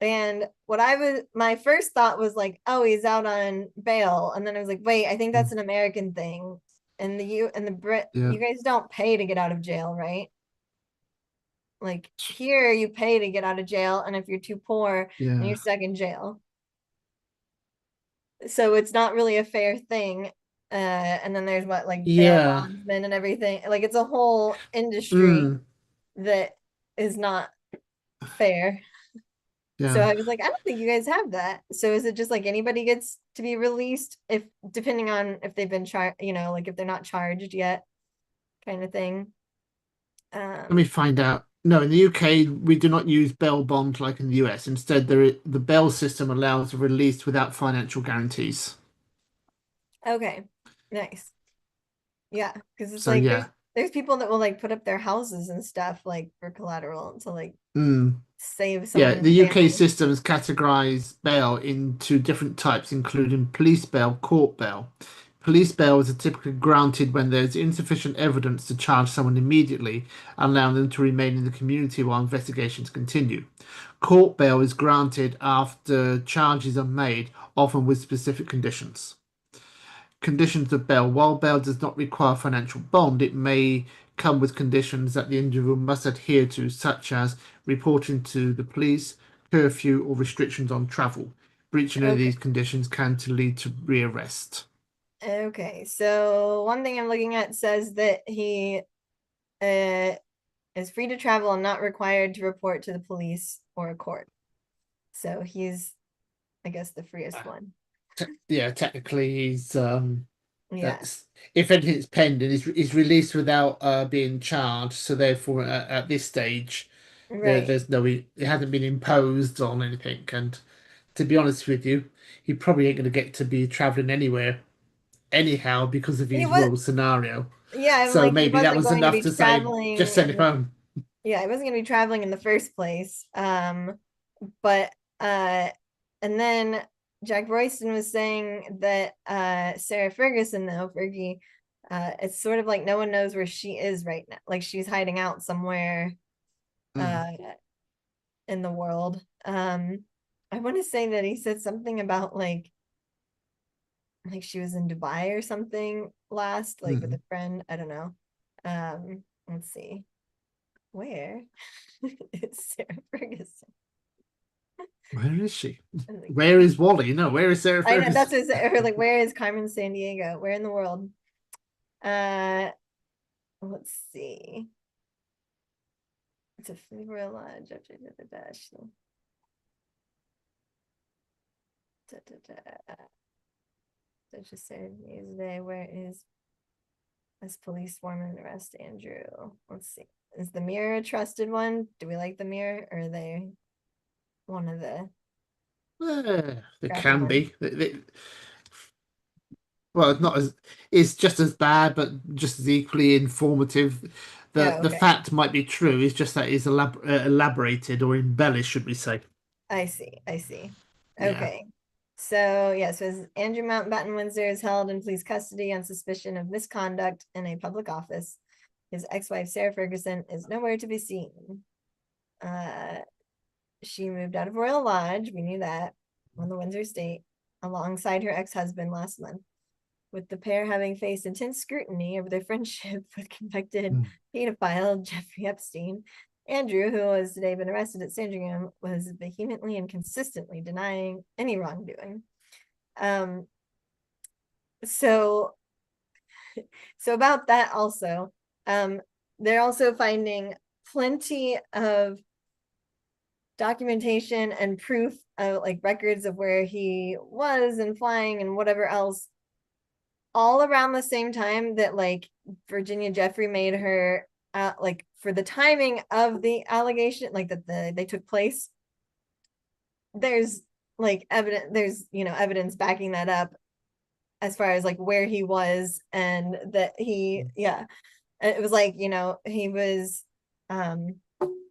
and what I was my first thought was like, oh, he's out on bail, and then I was like, wait, I think that's Mm. an American thing. And the Brit, Yeah. you guys don't pay to get out of jail, right? Like here, you pay to get out of jail, and if you're too poor, then you're Yeah. stuck in jail. So it's not really a fair thing. And then there's what like bail Yeah. bondsmen and everything. Like it's a whole industry Mm. that is not fair. So Yeah. I was like, I don't think you guys have that. So is it just like anybody gets to be released if depending on if they've been charged, like if they're not charged yet, kind of thing. Let me Um, find out. No, in the UK, we do not use bail bonds like in the US. Instead, the bail system allows a release without financial guarantees. okay, nice. Yeah, because it's So like yeah. there's people that will like put up their houses and stuff like for collateral to like Mm. save Yeah, someone's the UK family. systems categorize bail into different types, including police bail, court bail. Police bail is typically granted when there is insufficient evidence to charge someone immediately, allowing them to remain in the community while investigations continue. Court bail is granted after charges are made, often with specific conditions. Conditions of bail. While bail does not require financial bond, it may come with conditions that the individual must adhere to, such as reporting to the police, curfew, or restrictions on travel. Breaching any of Okay. these conditions can to lead to rearrest. Okay. So one thing I'm looking at says that he uh is free to travel and not required to report to the police or a court. So he's, I guess, the freest one. Yeah, technically Yeah. that's if anything's pending, he's released without being charged. So therefore, at this stage, Right. there's no it hasn't been imposed on anything, and to be honest with you, he probably ain't going to get to be traveling anywhere anyhow because of He his was, role scenario. yeah, I'm So like, he maybe that wasn't was going to enough be to say, just traveling send him home. yeah, he wasn't going to be traveling in the first place. But and then Jack Royston was saying that Sarah Ferguson, though, Fergie, it's sort of like no one knows where she is right now. Like she's hiding out somewhere Mm, uh in the world. I want to say that he said something about like she was in Dubai or something last, like with a mm. friend. I don't know. Let's see. Where is Sarah Ferguson? Where is she? And like, Where is Wally? No, where is Sarah I know that's Ferguson? what or like where is Carmen San Diego? Where in the world? Uh let's see. It's a Flavor Lodge. Such a sad news day. Where is this police foreman and arrest Andrew? Let's see. Is the Mirror a trusted one? Do we like the Mirror, or are they one of the They crappy can ones? be. Well, it's not as it's just as bad, but just as equally informative. The Oh, the okay. fact might be true. It's just that it's elaborated or embellished, should we say? I see. I see. Yeah. Okay. So, yeah, so Andrew Mountbatten Windsor is held in police custody on suspicion of misconduct in a public office. His ex-wife, Sarah Ferguson, is nowhere to be seen. Uh, she moved out of Royal Lodge, we knew that, on the Windsor estate, alongside her ex-husband last month, with the pair having faced intense scrutiny over their friendship with convicted Mm. pedophile Jeffrey Epstein. Andrew, who has today been arrested at Sandringham, was vehemently and consistently denying any wrongdoing. Um, so, so about that also, um, they're also finding plenty of documentation and proof of like records of where he was and flying and whatever else all around the same time that like Virginia Jeffrey made her like for the timing of the allegation like that they took place. There's like evidence, there's evidence backing that up as far as like where he was and that he yeah, it was like he was um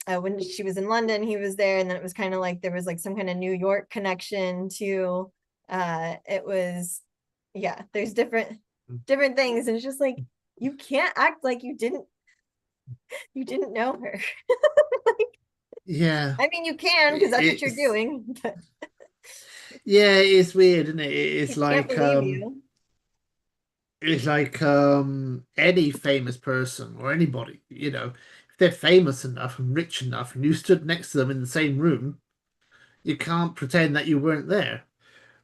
when she was in London he was there, and then it was kind of like there was like some kind of New York connection to it was yeah, there's different things, and it's just like you can't act like you didn't know her. Yeah. I mean you can because that's what you're It's doing, but yeah, it's weird, isn't it? can't believe you. It's like any famous person or anybody, if they're famous enough and rich enough and you stood next to them in the same room, you can't pretend that you weren't there,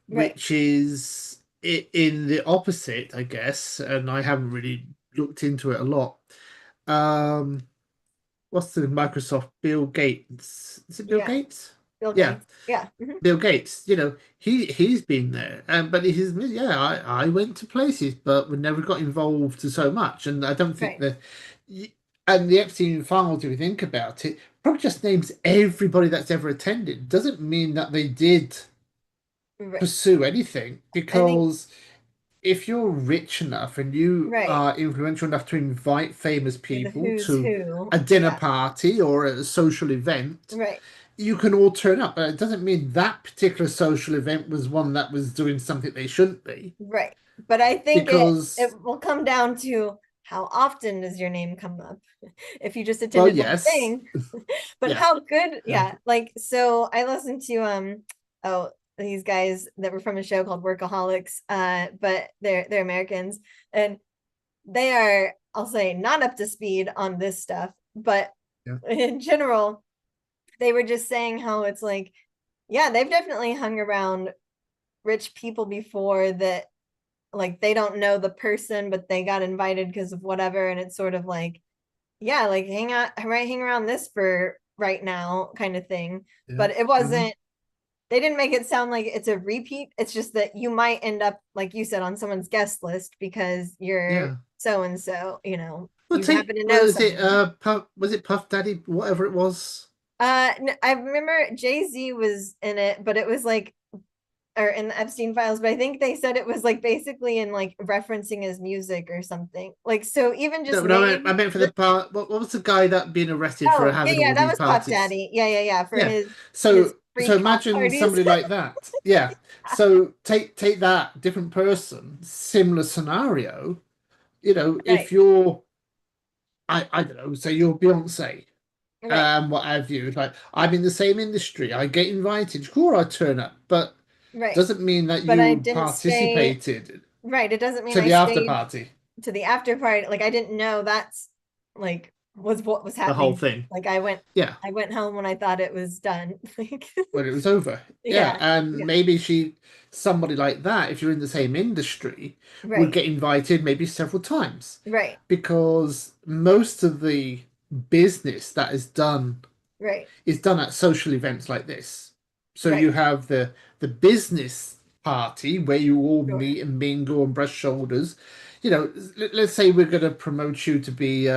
Right. which is in the opposite, I guess, and I haven't really looked into it a lot. Um, what's the Microsoft Bill Gates? Is it Bill Yeah. Gates? Bill Yeah. Gates. Yeah. Mhm. Bill Gates, he's been there, but he's yeah, I went to places, but we never got involved to so much, and I don't think Right. that, and the Epstein files, if you think about it, probably just names everybody that's ever attended. Doesn't mean that they did Right. pursue anything, I think because if you're rich enough and you right. are influential enough to invite famous You're the people who's to who. a dinner Yeah. party or a social event, Right. you can all turn up, but it doesn't mean that particular social event was one that was doing something they shouldn't be. Right. But I think it Because, will come down to how often does your name come up? If you just well, attended one yes, thing. But yeah, how good, yeah, yeah. Like so I listened to oh these guys that were from a show called Workaholics, but they're Americans and they are, I'll say, not up to speed on this stuff, but yeah, in general, they were just saying how it's like, yeah, they've definitely hung around rich people before that like they don't know the person but they got invited because of whatever, and it's sort of like yeah, like hang out right, hang around this for right now kind of thing. yeah, But it hmm wasn't, they didn't make it sound like it's a repeat, it's just that you might end up like you said on someone's guest list because you're yeah. so and so, Well, you take happen to know was it someone. Was it Puff Daddy, whatever it was? I remember Jay-Z was in it, but it was like or in the Epstein files, but I think they said it was like basically in like referencing his music or something. Like, so even just No, but I names. meant for the part. What was the guy that been arrested for Oh, yeah, having yeah, all that these was Puff parties? Daddy. Yeah, yeah, yeah, for Yeah. his So freak house imagine parties. somebody like that. Yeah. So take that different person, similar scenario. You know, if Right, you're I don't know, say you're Beyonce, right, what have you. Like I'm in the same industry. I get invited. Sure, I turn up, but right. doesn't mean that But I you didn't stay, participated right. It doesn't mean to I the after stayed party, to the after party. Like I didn't know that's like was what was the whole happening. thing. Like Yeah. I went home when I thought it was done. Like When it was over. Yeah, yeah, and yeah, maybe somebody like that, if you're in the same industry, would right, get invited maybe several times right, because most of the business that right, is done at social events like this. So right. you have the business party where you all Sure. meet and mingle and brush shoulders. You know, let's say we're going to promote you to be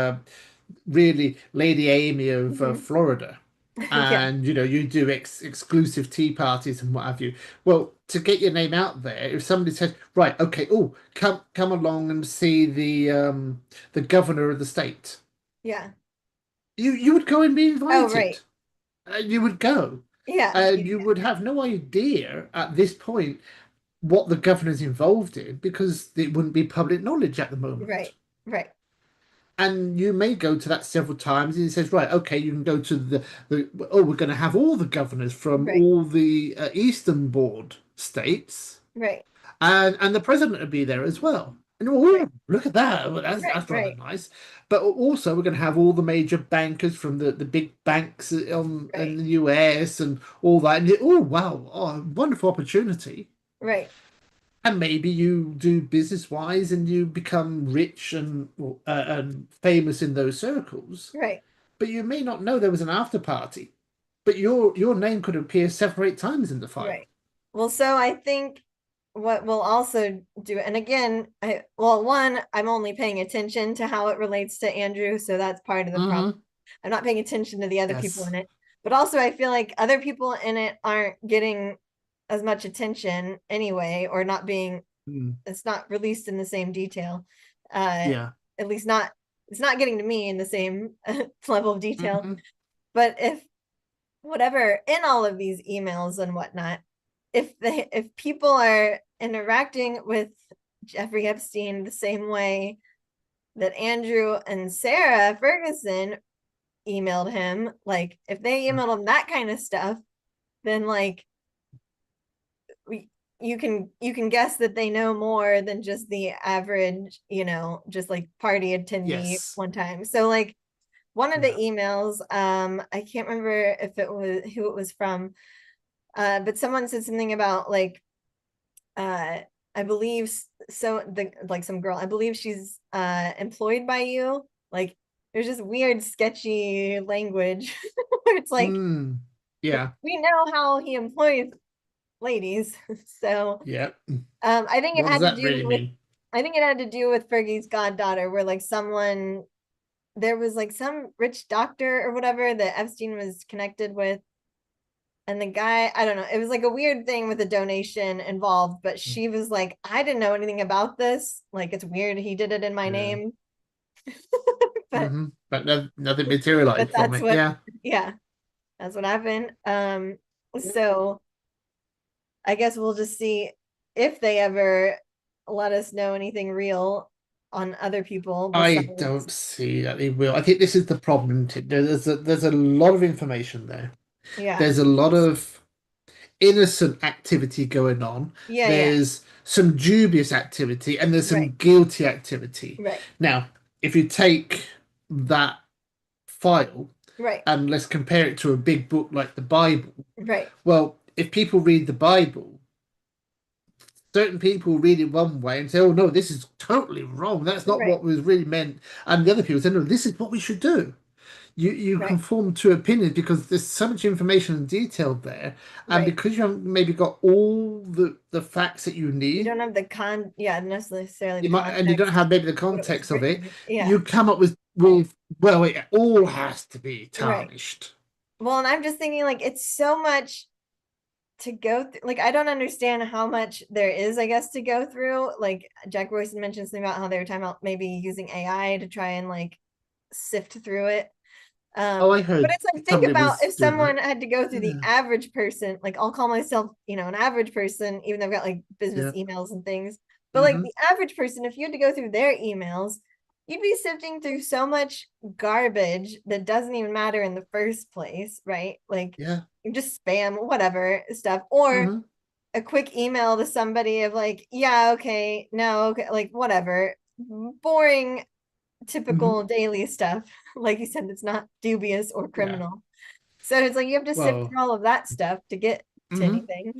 really Lady Amy of Hmm. Florida, Yeah, and you know you do exclusive tea parties and what have you. Well, to get your name out there, if somebody says, "Right, okay, oh, come along and see the governor of the state," yeah. you would go and be Oh, invited, right. and you would go, Yeah, and you yeah, would have no idea at this point what the governor's involved in because it wouldn't be public knowledge at the yeah. moment. Right, right, And you may go to that several times. And he says, right, okay, you can go to the oh, we're going to have all the governors from right, all the Eastern Board states, right, and the president will be there as well. And right, oh, look at that. Well, right, that's rather right, nice. But also, we're going to have all the major bankers from the big banks in right, the US and all that. And oh, wow, oh, wonderful opportunity. right, And maybe you do business wise and you become rich and famous in those circles, right. but you may not know there was an after party. But your name could appear 7 or 8 times in the file. Right. Well, so I think what we'll also do, and again, well, one, I'm only paying attention to how it relates to Andrew, so that's part of the problem. Mm-hmm. I'm not paying attention to the other people Yes. in it. But also I feel like other people in it aren't getting as much attention anyway, or not being Mm. it's not released in the same detail. Uh Yeah. at least not it's not getting to me in the same level of detail. Mm-hmm. But if whatever in all of these emails and whatnot, if people are interacting with Jeffrey Epstein the same way that Andrew and Sarah Ferguson emailed him, like if they emailed him that kind of stuff, then like we you can guess that they know more than just the average, just like party attendee Yes. one time. So like one of the Yeah. emails, I can't remember if it was who it was from, but someone said something about like uh I believe so the like some girl, I believe she's employed by you. Like there's just weird sketchy language where it's like Mm. Yeah. we know how he employs ladies. So Yeah. I think it What does had to that do really with mean? Fergie's goddaughter, where like someone there was like some rich doctor or whatever that Epstein was connected with. And the guy, I don't know, it was like a weird thing with a donation involved, but she was like, I didn't know anything about this. Like, it's weird he did it in my Yeah. name. but Mm-hmm. But no, nothing materialized from that's it. what, Yeah. yeah, that's what happened. So I guess we'll just see if they ever let us know anything real on other people I besides, don't see that they will. I think this is the problem. There's a lot of information there. yeah, There's a lot of innocent activity going on. yeah, yeah, There's some dubious activity and there's right, some guilty activity. right, Now, if you take that file right, and let's compare it to a big book like the Bible, right, well, if people read the Bible, certain people read it one way and say, "Oh no, this is totally wrong. That's not right, what was really meant," and the other people say, "No, this is what we should do." You right, conform to opinions because there's so much information and detail there, and right. because you haven't maybe got all the facts that you You need, don't have the yeah, necessarily the you might, and you don't context have maybe the what it was context of it. written. Yeah, You come up with well, it all has to be right. tarnished. Well, and I'm just thinking like it's so much to go through, like, I don't understand how much there is, I guess, to go through. Like Jack Royce mentioned something about how they were talking about maybe using AI to try and like sift through it. Oh, I But heard it's like, think somebody about was if doing that. someone had to go through the Yeah, average person, like I'll call myself, an average person, even though I've got like business yeah. emails and things. But like Hmm. the average person, if you had to go through their emails, you'd be sifting through so much garbage that doesn't even matter in the first place, right? Like Yeah. just spam, whatever stuff, or Hmm. a quick email to somebody of like, yeah, okay, no, okay, like whatever, boring Hmm. typical daily stuff. Like you said, it's not dubious or Yeah. criminal. So it's like you have to sift Well, through all of that stuff to get to hmm anything.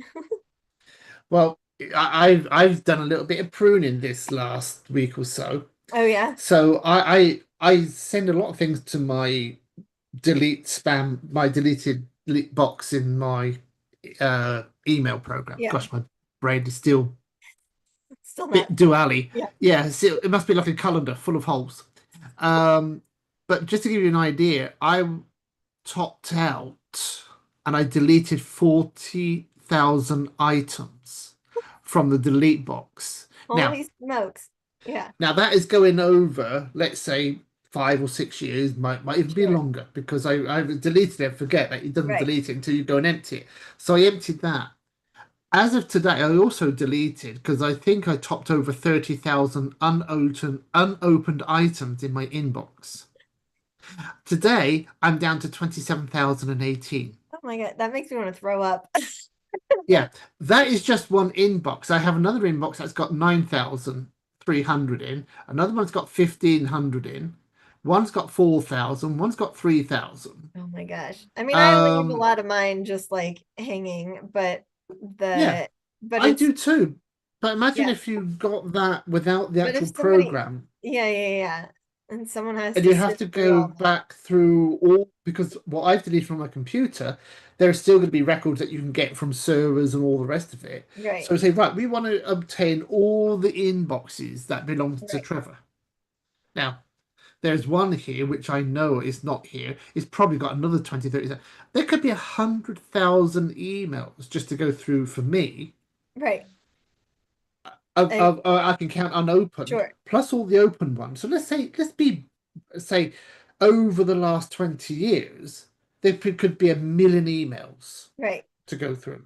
well, I've done a little bit of pruning this last week or so. Oh yeah. So I send a lot of things to my my deleted delete box in my email program. Yeah. Gosh, my brain is still Still not. bit dually. Yeah. Yeah, it must be like a calendar full of holes. Um, but just to give you an idea, I topped out and I deleted 40,000 items from the delete box. Now, Holy smokes. Yeah. now that is going over, let's say, 5 or 6 years, might even be Sure. longer because I've deleted it and forget that it doesn't Right. delete it until you go and empty it. So I emptied that. As of today, I also deleted because I think I topped over 30,000 unopened items in my inbox. Today, I'm down to 27,018. Oh my God. That makes me want to throw up. Yeah, that is just one inbox. I have another inbox that's got 9,300 in. Another one's got 1,500 in. One's got 4,000. One's got 3,000. Oh my gosh. I mean, I leave a Um, lot of mine just like hanging, but yeah, the but I it's do too. But imagine yeah. if you got that without the But if actual somebody, program. yeah. And someone has And to you have sift to through go all that. back through all because what I've deleted from my computer, there are still going to be records that you can get from servers and all the rest of it. Right. So say, right, we want to obtain all the inboxes that belong to Right. Trevor. Now, there's one here which I know is not here. It's probably got another 20, 30. There could be 100,000 emails just to go through for me. Right. And I can count unopened sure. plus all the open ones. So say over the last 20 years, there could be 1 million emails Right. to go through.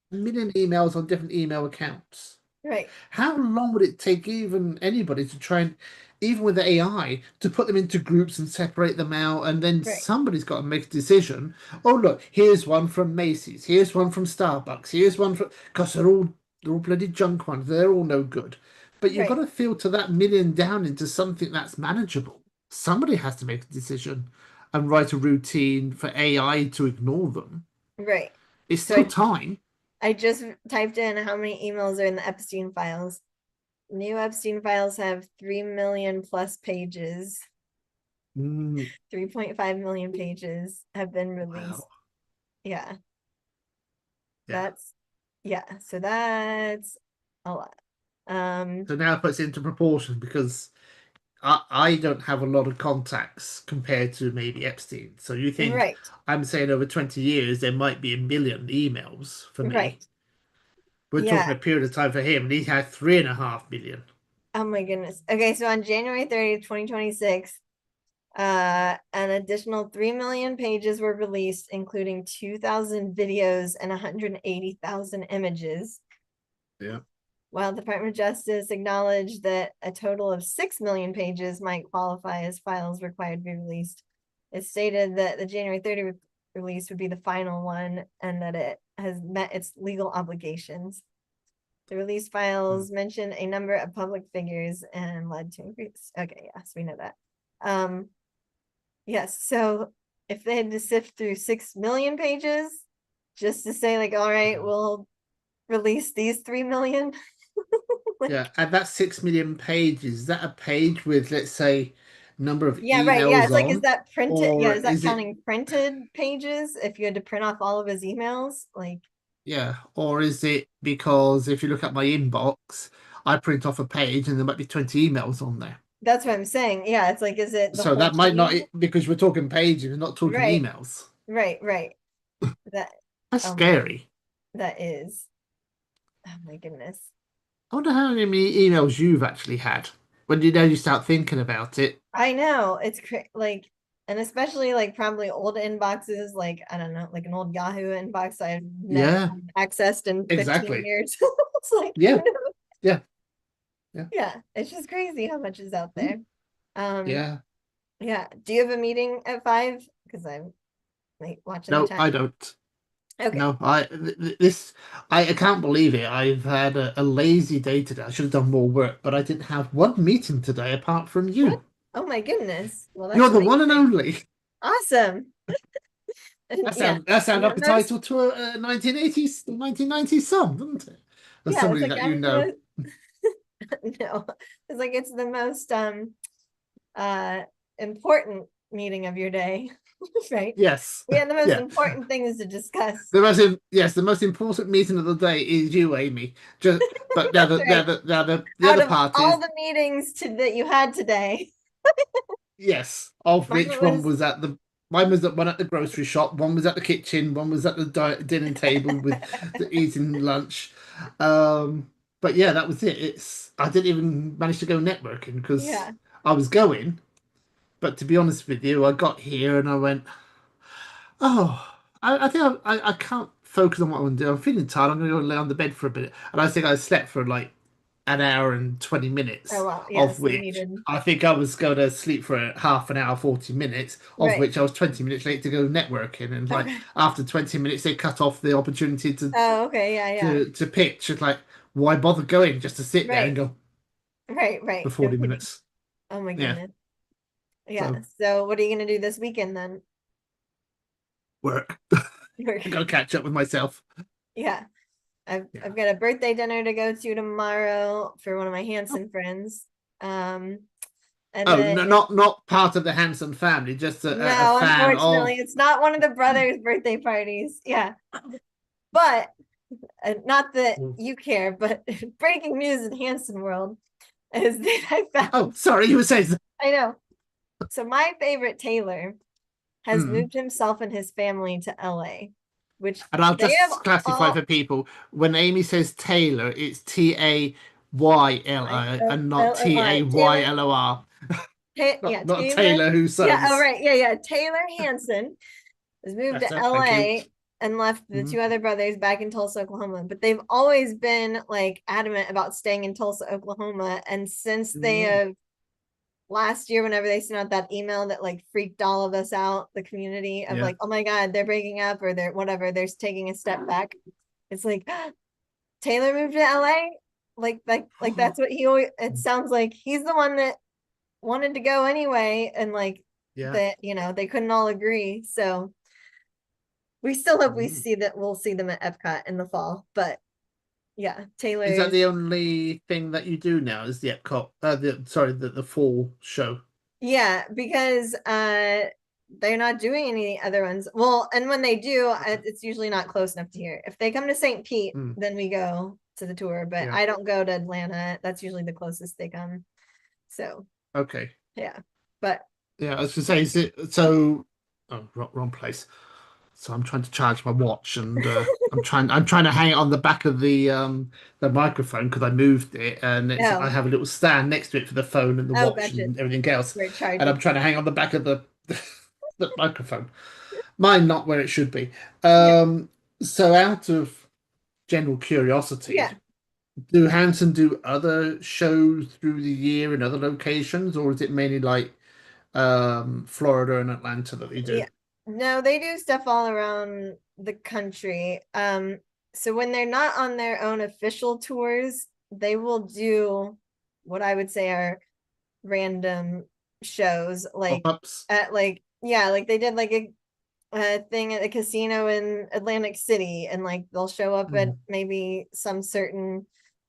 1 million emails on different email accounts. Right. How long would it take even anybody to try and, even with the AI, to put them into groups and separate them out? And then Right. somebody's got to make a decision. Oh, look, here's one from Macy's. Here's one from Starbucks. Here's one from, because they're all bloody junk ones. They're all no good. But you've got Right. to filter that 1 million down into something that's manageable. Somebody has to make a decision and write a routine for AI to ignore them. Right. It's So still time. I just typed in how many emails are in the Epstein files. New Epstein files have 3 million plus pages. Mm, 3.5 million pages have been released. wow. Yeah, Yeah. that's so that's a lot. So now it puts it into proportion because I don't have a lot of contacts compared to maybe Epstein. So you think Right, I'm saying over 20 years there might be 1 million emails for me. right. We're Yeah. talking a period of time for him, and he had 3.5 million. Oh my goodness. Okay, so on January 30th, 2026, an additional 3 million pages were released, including 2,000 videos and 180,000 images. Yeah. While the Department of Justice acknowledged that a total of 6 million pages might qualify as files required to be released, it stated that the January 30th release would be the final one and that it has met its legal obligations. The release Mm. files mention a number of public figures and led to increase. Okay, yes, we know that. Um, yes, so if they had to sift through 6 million pages just to say, like, all right, we'll release these 3 million. Yeah, Like, and that's 6 million pages. Is that a page with, let's say, number of yeah, right. Yeah, emails it's like, is on, that printed? Yeah, or is that is it counting printed pages? If you had to print off all of his emails, like, yeah, or is it because if you look at my inbox, I print off a page and there might be 20 emails on there. that's what I'm saying. Yeah, it's like, is it the So whole that might not, chain? because we're talking pages, we're not talking Right, emails. right. That. That's Oh my, scary. that is. Oh my goodness. I wonder how many emails you've actually had when you start thinking about it. I know it's like, and especially like probably old inboxes, like I don't know, like an old Yahoo inbox I've never Yeah, accessed in 15 exactly. years. It's like, who Yeah, knows? yeah, yeah. Yeah, it's just crazy how much is out Mm, there. Um, yeah. yeah. Do you have a meeting at 5? Because I'm like watching the No, I time. don't. Okay. No, this I can't believe it. I've had a lazy day today. I should have done more work, but I didn't have one meeting today apart from What? you. Oh my goodness. Well, that's You're the one and amazing. only. Awesome. And yeah, That sound I'm like the a most, title to a 1980s, 1990s song, doesn't it? As yeah, it's somebody like that you I'm the know. most, no, it's like it's the most uh important meeting of your day, right? Yes. We have the most Yeah. important things to discuss. Yes, the most important meeting of the day is you, Amy. Just but That's right. the Out other of all parties, the meetings that you had today, yes, of mine which one was, was at the mine was at one at the grocery shop, one was at the kitchen, one was at the dinner table with the eating lunch. But yeah, that was it. It's I didn't even manage to go networking because yeah, I was going, but to be honest with you, I got here and I went, oh, I think I can't focus on what I want to do. I'm feeling tired. I'm going to go lay on the bed for a bit. And I think I slept for like an hour and 20 oh minutes, well, of yes, you which needed, I think I was going to sleep for half an hour, 40 minutes, of right. which I was 20 minutes late to go networking. And like Okay. after 20 minutes, they cut off the opportunity Oh, okay, yeah, yeah. to pitch. It's like, why bother going just to sit there and Right, go right. for No 40 kidding. minutes? Oh my Yeah. goodness. Yeah. So So what are you gonna do this weekend then? work. I got to catch up with myself. Yeah. Yeah. I've got a birthday dinner to go to tomorrow for one of my Oh, Hanson friends. Um, and oh, then no, not part of the Hanson family, just a no, fan unfortunately, of. it's not one of the brothers' birthday parties. Yeah. But not that Mm. you care, but breaking news in Hanson world is that I Oh, found, sorry, you were saying. I know. So my favorite Taylor has Mm. moved himself and his family to LA, which And I'll they have just classify all for people. When Amy says Taylor, it's Taylor and not Taylor, Taylor. Yeah, Not Taylor. Taylor who Yeah, oh sews. right, yeah. Taylor Hanson has moved That's to it. Thank you. LA and left the Mm. two other brothers back in Tulsa, Oklahoma. But they've always been like adamant about staying in Tulsa, Oklahoma. And since they Mm. have last year, whenever they sent out that email that like freaked all of us out, the community of Yeah. like, oh my God, they're breaking up or they're whatever, they're taking a step back. It's like Taylor moved to LA. Like that's what he always, it sounds like he's the one that wanted to go anyway. And like Yeah. that, they couldn't all agree. So we still hope Mm. we'll see them at Epcot in the fall. But yeah, Taylor Is that is, the only thing that you do now? Is the Epcot? The fall show. yeah, because they're not doing any other ones. Well, and when they do, Okay. it's usually not close enough to here. If they come to St. Pete, Mm. then we go to the tour, but Yeah. I don't go to Atlanta. That's usually the closest they come. So Okay. yeah. But Yeah, I was gonna say, is it so? Oh, wrong place. So I'm trying to charge my watch, and I'm trying to hang it on the back of the microphone because I moved it, and I no. have a little stand next to it for the phone and the Oh, watch gotcha. and everything else, We're and I'm charging. trying to hang on the back of the the microphone. Mine not where it should be. Yeah. So out of general curiosity, Yeah. do Hanson do other shows through the year in other locations, or is it mainly like Florida and Atlanta that they do? Yeah. No, they do stuff all around the country. So when they're not on their own official tours, they will do what I would say are random shows, like Pop-ups? at like yeah, like they did like a thing at a casino in Atlantic City, and like they'll show up at Mm, maybe some certain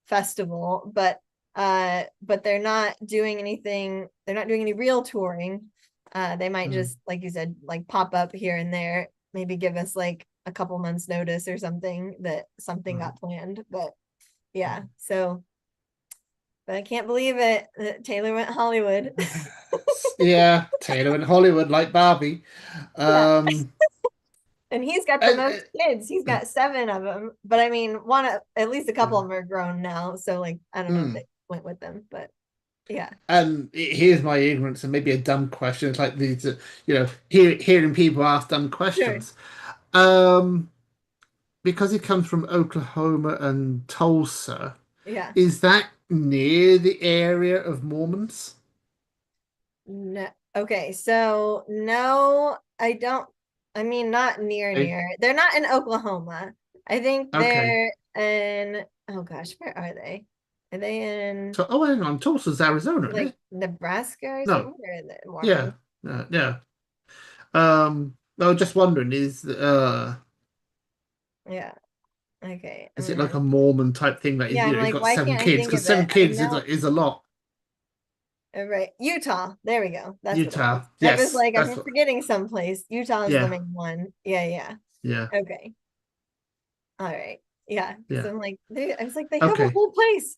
festival, but they're not doing anything, they're not doing any real touring. They might mm, just, like you said, like pop up here and there, maybe give us like a couple months notice or something that something mm. got planned. But yeah, so but I can't believe it that Taylor went Hollywood. Mm. Yeah, Taylor in Hollywood like Barbie. Yeah, Um, And he's got the And, most kids. He's got seven of them. But I mean, at least a couple of yeah. them are grown now. So like, I don't know if Mm. they went with them, but yeah, And here's my ignorance and maybe a dumb question. It's like these, hearing people ask dumb sure. questions. Um, because he comes from Oklahoma and Tulsa, Yeah. is that near the area of Mormons? No. Okay. So no, I don't. I mean, not near Okay. near. They're not in Oklahoma. I think Okay. they're in, oh gosh, where are they? Are they in So, oh, hang on. Tulsa's Arizona, isn't like it? Nebraska or No. something? Where are the Yeah. Mormons? Yeah. I was just wondering, Yeah. Okay. is it like a Mormon type thing that is, Yeah, I'm he's like, got why seven can't I kids? think Because of it? seven I kids know. is a lot. Right. Utah. There we go. That's what it was. Utah. I was Yes. like, I'm That's what. forgetting someplace. Utah is the Yeah. main one. Yeah, yeah. Yeah. Okay. All right. Yeah. Because Yeah. I'm like, I was like, they have a Okay. whole place.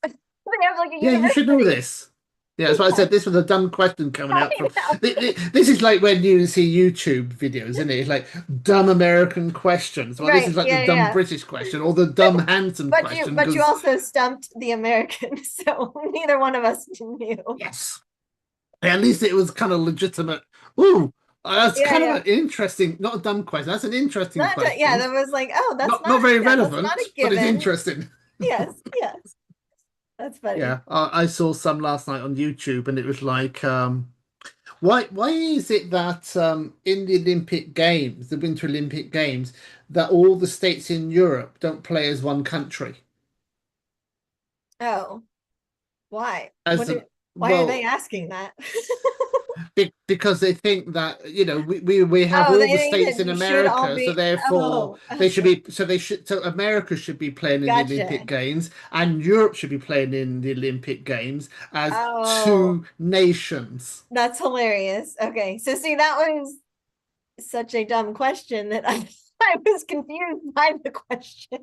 They have like a Yeah, you should know university. this. Yeah, that's why I Yeah, said this was a dumb question coming I out from. know. This is like when you see YouTube videos, isn't it? It's like dumb American questions. Well, this Right. is like the Yeah, dumb yeah. British question or the dumb handsome question But you because also stumped the American, so neither one of us knew. yes, at least it was kind of legitimate. Ooh, that's Yeah, kind of yeah. an interesting, not a dumb question. That's an interesting Yeah, question. that was like, oh, Not very that's not a relevant, but it's given. interesting. Yes, yes. That's funny. Yeah, I saw some last night on YouTube, and it was like, why is it that in the Olympic Games, the Winter Olympic Games, that all the states in Europe don't play as one country? Oh, why? As an Why are they well, asking that? because they think that we have Oh, all they the think states that in you should all America, so be, therefore oh, they should be so America should be playing in the Olympic gotcha. Games, and Europe should be playing in the Olympic Games as Oh, two nations. that's hilarious. Okay. So see, that was such a dumb question that I was confused by the question.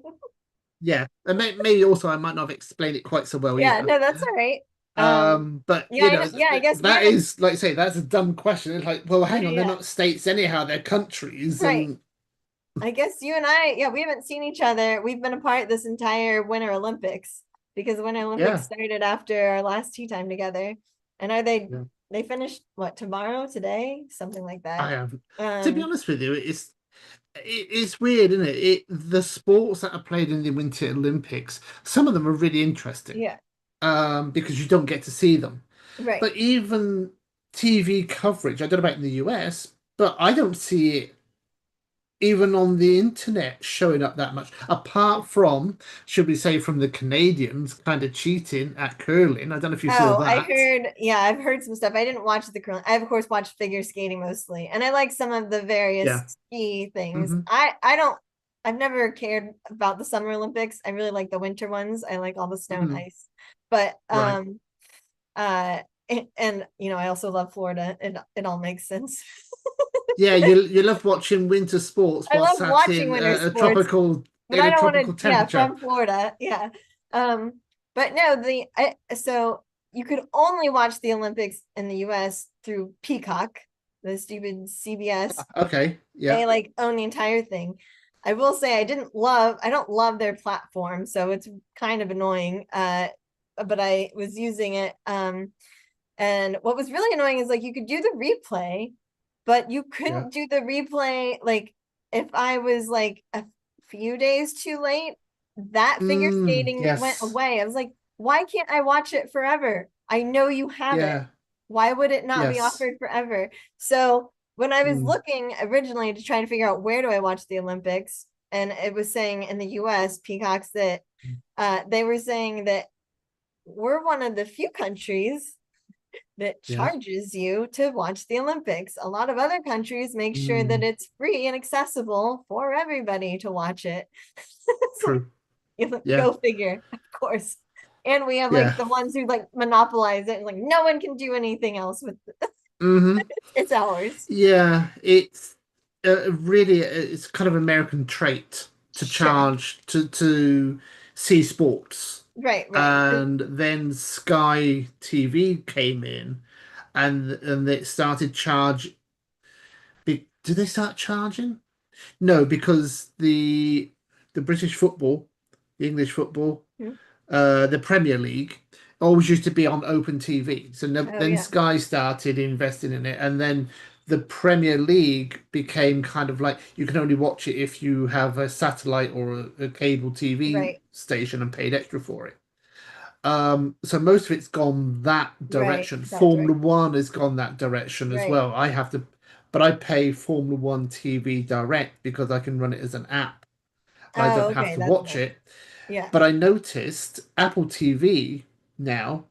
Yeah, and maybe also I might not have explained it quite so well Yeah, either. no, that's all right. Um, But yeah, I know, yeah, I guess we that haven't, is like I say that's a dumb question. It's like, well, yeah, hang on, they're yeah, not states anyhow; they're countries, right. and I guess you and I, yeah, we haven't seen each other. We've been apart this entire Winter Olympics because the Winter Olympics yeah, started after our last tea time together. And are yeah. they finished what, tomorrow, today, something like I that. have. To be Um, honest with you, it's weird, isn't it? The sports that are played in the Winter Olympics, some of them are really interesting, yeah, because you don't get to see them. right. But even TV coverage, I don't know about in the US, but I don't see it even on the internet showing up that much. Apart from, should we say, from the Canadians kind of cheating at curling. I don't know if you saw Oh, I that. heard, yeah, I've heard some stuff. I didn't watch the curling. I of course watched figure skating mostly, and I like some of the various Yeah. ski things. Hmm. I don't I've never cared about the Summer Olympics. I really like the winter ones. I like all the snow and Hmm. ice. But Right. uh and you know, I also love Florida. It all makes sense. Yeah, you love watching winter sports I while love sat watching in winter a sports, tropical but I don't want to, yeah, temperature. from Florida. Yeah. But no, so you could only watch the Olympics in the US through Peacock, the stupid CBS. Okay. Yeah. They like own the entire thing. I will say I don't love their platform, so it's kind of annoying. But I was using it. And what was really annoying is like you could do the replay, but you Yeah. couldn't do the replay like if I was like a few days too late, that figure skating went Yes. away. I was like, why can't I watch it forever? I know you have it. Yeah. Why would it not be Yes. offered forever? So when I was Mm, looking originally to try to figure out where do I watch the Olympics, and it was saying in the US, Peacocks that they were saying that we're one of the few countries that yeah. charges you to watch the Olympics. A lot of other countries make sure that Mm, it's free and accessible for everybody to watch it. It's like, true. Yeah. go figure, of course. And we have like Yeah. the ones who like monopolize it, like no one can do anything else with it. Hmm. It's ours. Yeah. It's really it's kind of American trait to Sure. charge to see sports. Right, right. And then Sky TV came in and they started charge. Did they start charging? No, because the British football, the English football, Hmm? the Premier League always used to be on open TV. So no, Oh then yeah. Sky started investing in it, and then the Premier League became kind of like you can only watch it if you have a satellite or a cable TV Right. station and paid extra for it. So most of it's gone that Right. direction. That Formula direction. One has gone that direction as Right. well. I have to, but I pay Formula One TV direct because I can run it as an app and I Oh, don't have okay. to That's watch nice. it. Yeah. But I noticed Apple TV now,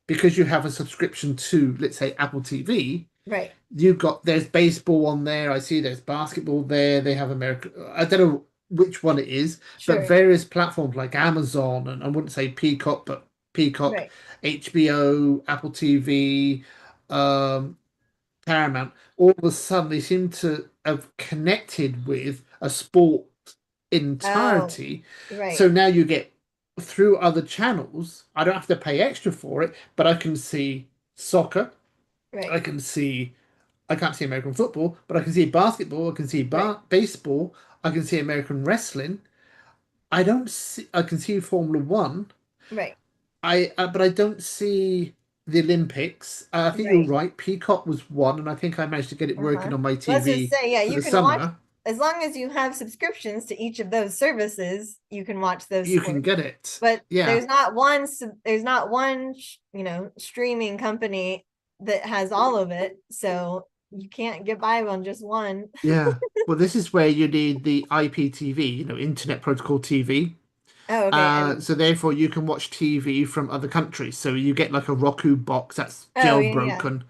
because you have a subscription to, let's say, Apple TV, Right. you've got there's baseball on there. I see there's basketball there. They have American. I don't know which one it is, but Sure. various platforms like Amazon and I wouldn't say Peacock, but Peacock, Right. HBO, Apple TV, um, Paramount. All of a sudden, they seem to have connected with a sport Oh, entirety. right. So now you get through other channels. I don't have to pay extra for it, but I can see soccer. Right. I can see I can't see American football, but I can see basketball, I can see Right. baseball, I can see American wrestling. I don't see I can see Formula One. Right. But I don't see the Olympics. I think you're Right. right. Peacock was one, and I think I managed to get it Uh-huh. working on my Let's just TV say, yeah, for you the can watch summer. as long as you have subscriptions to each of those services, you can watch those You can sports. get it. But Yeah, there's not one, streaming company that has all of it, so you can't get by on just one. yeah. Well, this is where you need the IPTV, Internet Protocol TV. Oh, okay. And So therefore you can watch TV from other countries. So you get like a Roku box that's oh, yeah, yeah. jailbroken.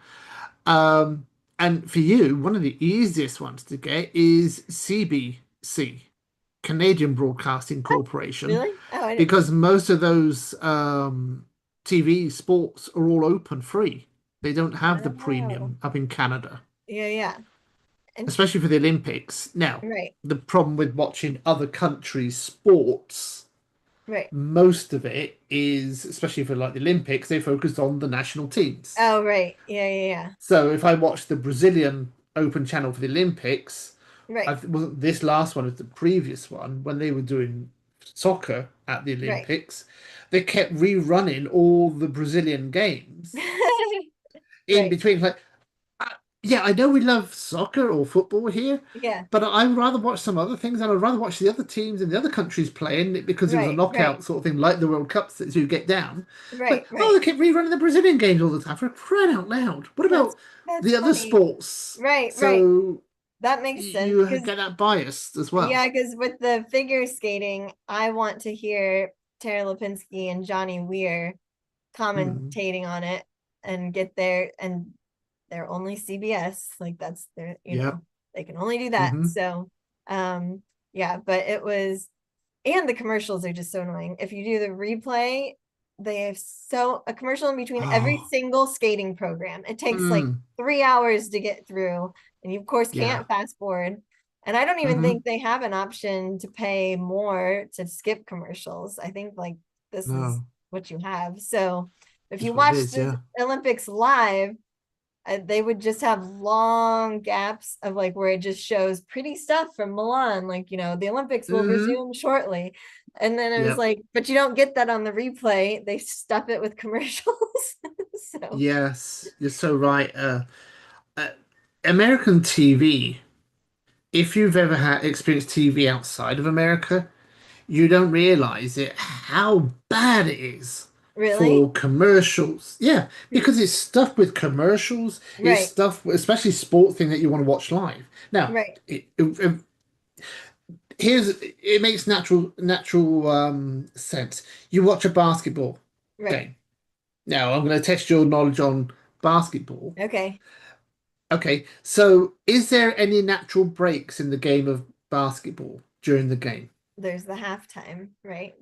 Um, and for you, one of the easiest ones to get is CBC, Canadian Broadcasting Corporation, Really? Oh, I didn't know. because most of those TV sports are all open free. They don't have the Oh, premium up in Canada, yeah, yeah. especially Interesting. for the Olympics. Now, Right. the problem with watching other countries' sports, Right. most of it is, especially for like the Olympics, they focus on the national teams. Oh, right. Yeah, yeah, yeah. So if I watch the Brazilian Open channel for the Olympics, Right. wasn't this last one, was the previous one when they were doing soccer at the Right. Olympics, they kept rerunning all the Brazilian games in Right. between. Like, uh, yeah, I know we love soccer or football here, Yeah. but I'd rather watch some other things, and I'd rather watch the other teams and the other countries playing it because it was a Right. Right. knockout sort of thing, like the World Cups that you get down. Right. Like, oh, Right. they keep rerunning the Brazilian games all the time for crying out loud. What That's about that's the other funny. sports? Right. Right. So That makes sense you because get that biased as well. yeah, because with the figure skating, I want to hear Tara Lipinski and Johnny Weir Mm, commentating on it and get there, and they're only CBS, like that's their, yep. they can only do that. Hmm. So yeah, but it was, and the commercials are just so annoying. If you do the replay, they have a commercial in between every Oh, single skating program. It takes like mm, 3 hours to get through, and you of course yeah. can't fast forward. And I don't even Hmm. think they have an option to pay more to skip commercials. I think like this is No, what you have. So if you that's what it watch is. the Yeah. Olympics live, they would just have long gaps of like where it just shows pretty stuff from Milan, like the Olympics will Hmm. resume shortly. And then it was Yep. like, but you don't get that on the replay. They stuff it with commercials. So Yes, you're so right. Uh, American TV, if you've ever had experienced TV outside of America, you don't realize it how bad it is really? for commercials. Yeah, Hmm. because it's stuff with commercials. It's Right, stuff, especially sport thing that you want to watch live. Now, right, it makes natural sense. You watch a basketball right. game. Now, I'm going to test your knowledge on basketball. Okay. Okay, so is there any natural breaks in the game of basketball during the game? There's the halftime, right?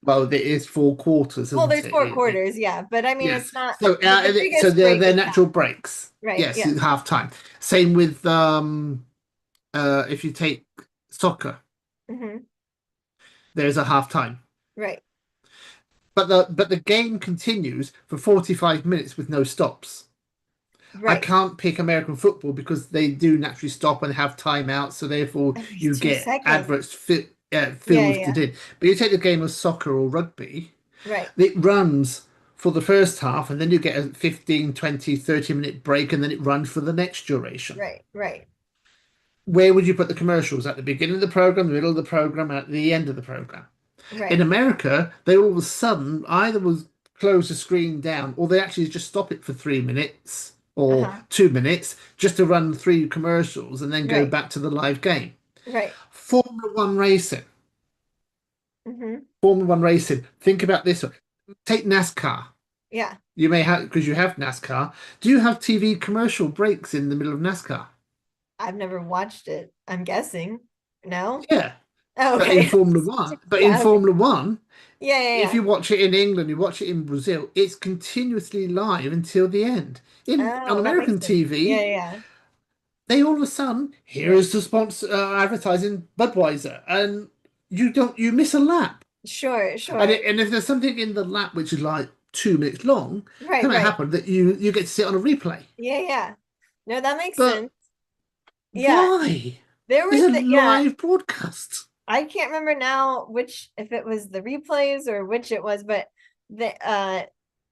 Well, there is four quarters, Well, isn't there's it? four quarters, yeah, but I mean Yes. it's not, So, but the so biggest they're break they're is natural half, breaks. right? Yes, Yeah. it's half time. Same with if you take soccer, Hmm. there's a half time. Right. But the game continues for 45 minutes with no stops. I Right. can't pick American football because they do naturally stop and have timeouts, so therefore Every you two get seconds. adverts Yeah, yeah, filtered yeah. in. But you take the game of soccer or rugby, Right, it runs for the first half, and then you get a 15, 20, 30-minute break, and then it runs for the next duration. right, right, Where would you put the commercials? At the beginning of the program, the middle of the program, at the end of the program? In right. America, they all of a sudden either will close the screen down or they actually just stop it for 3 minutes or Uh-huh. 2 minutes just to run three commercials and then go Right, back to the live game. right. Formula One racing. Mm-hmm. Formula One racing. Think about this one. Take NASCAR. Yeah. You may have, because you have NASCAR. Do you have TV commercial breaks in the middle of NASCAR? I've never watched it. I'm guessing. No? Yeah. Oh, But in okay. Formula One, Yeah, okay. Yeah, yeah, if yeah. you watch it in England, you watch it in Brazil, it's continuously live until the end. In on Oh, that makes American sense. Yeah, TV, yeah, they all of a sudden here yeah. is the sponsor advertising Budweiser, and you miss a lap. Sure, And sure. and if there's something in the lap which is like 2 minutes long, Right, can it right. happen that you get to sit on a replay? Yeah, yeah. No, that makes But sense. Yeah. why? There It's were a yeah, live broadcast. I can't remember now which if it was the replays or which it was, but the